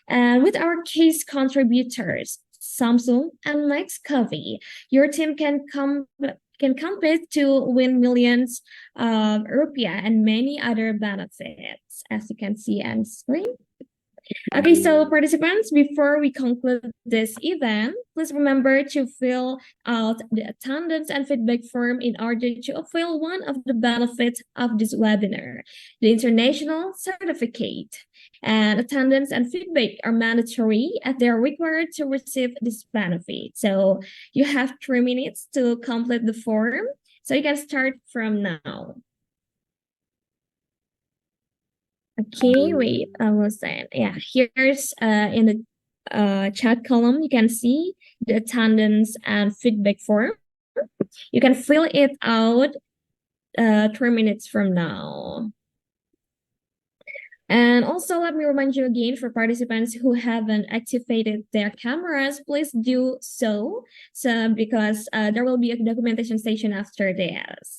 and with our case contributors, Samsung and Max Coffee. Your team can compete to win millions of rupiah and many other benefits, as you can see on screen. Okay, so participants, before we conclude this event, please remember to fill out the attendance and feedback form in order to avail one of the benefits of this webinar, the international certificate. And attendance and feedback are mandatory as they are required to receive this benefit. So you have 3 minutes to complete the form. So you can start from now. Okay, wait, I will send. Yeah, here's in the chat column, you can see the attendance and feedback form. You can fill it out 3 minutes from now. And also, let me remind you again for participants who haven't activated their cameras, please do so. So because there will be a documentation session after this.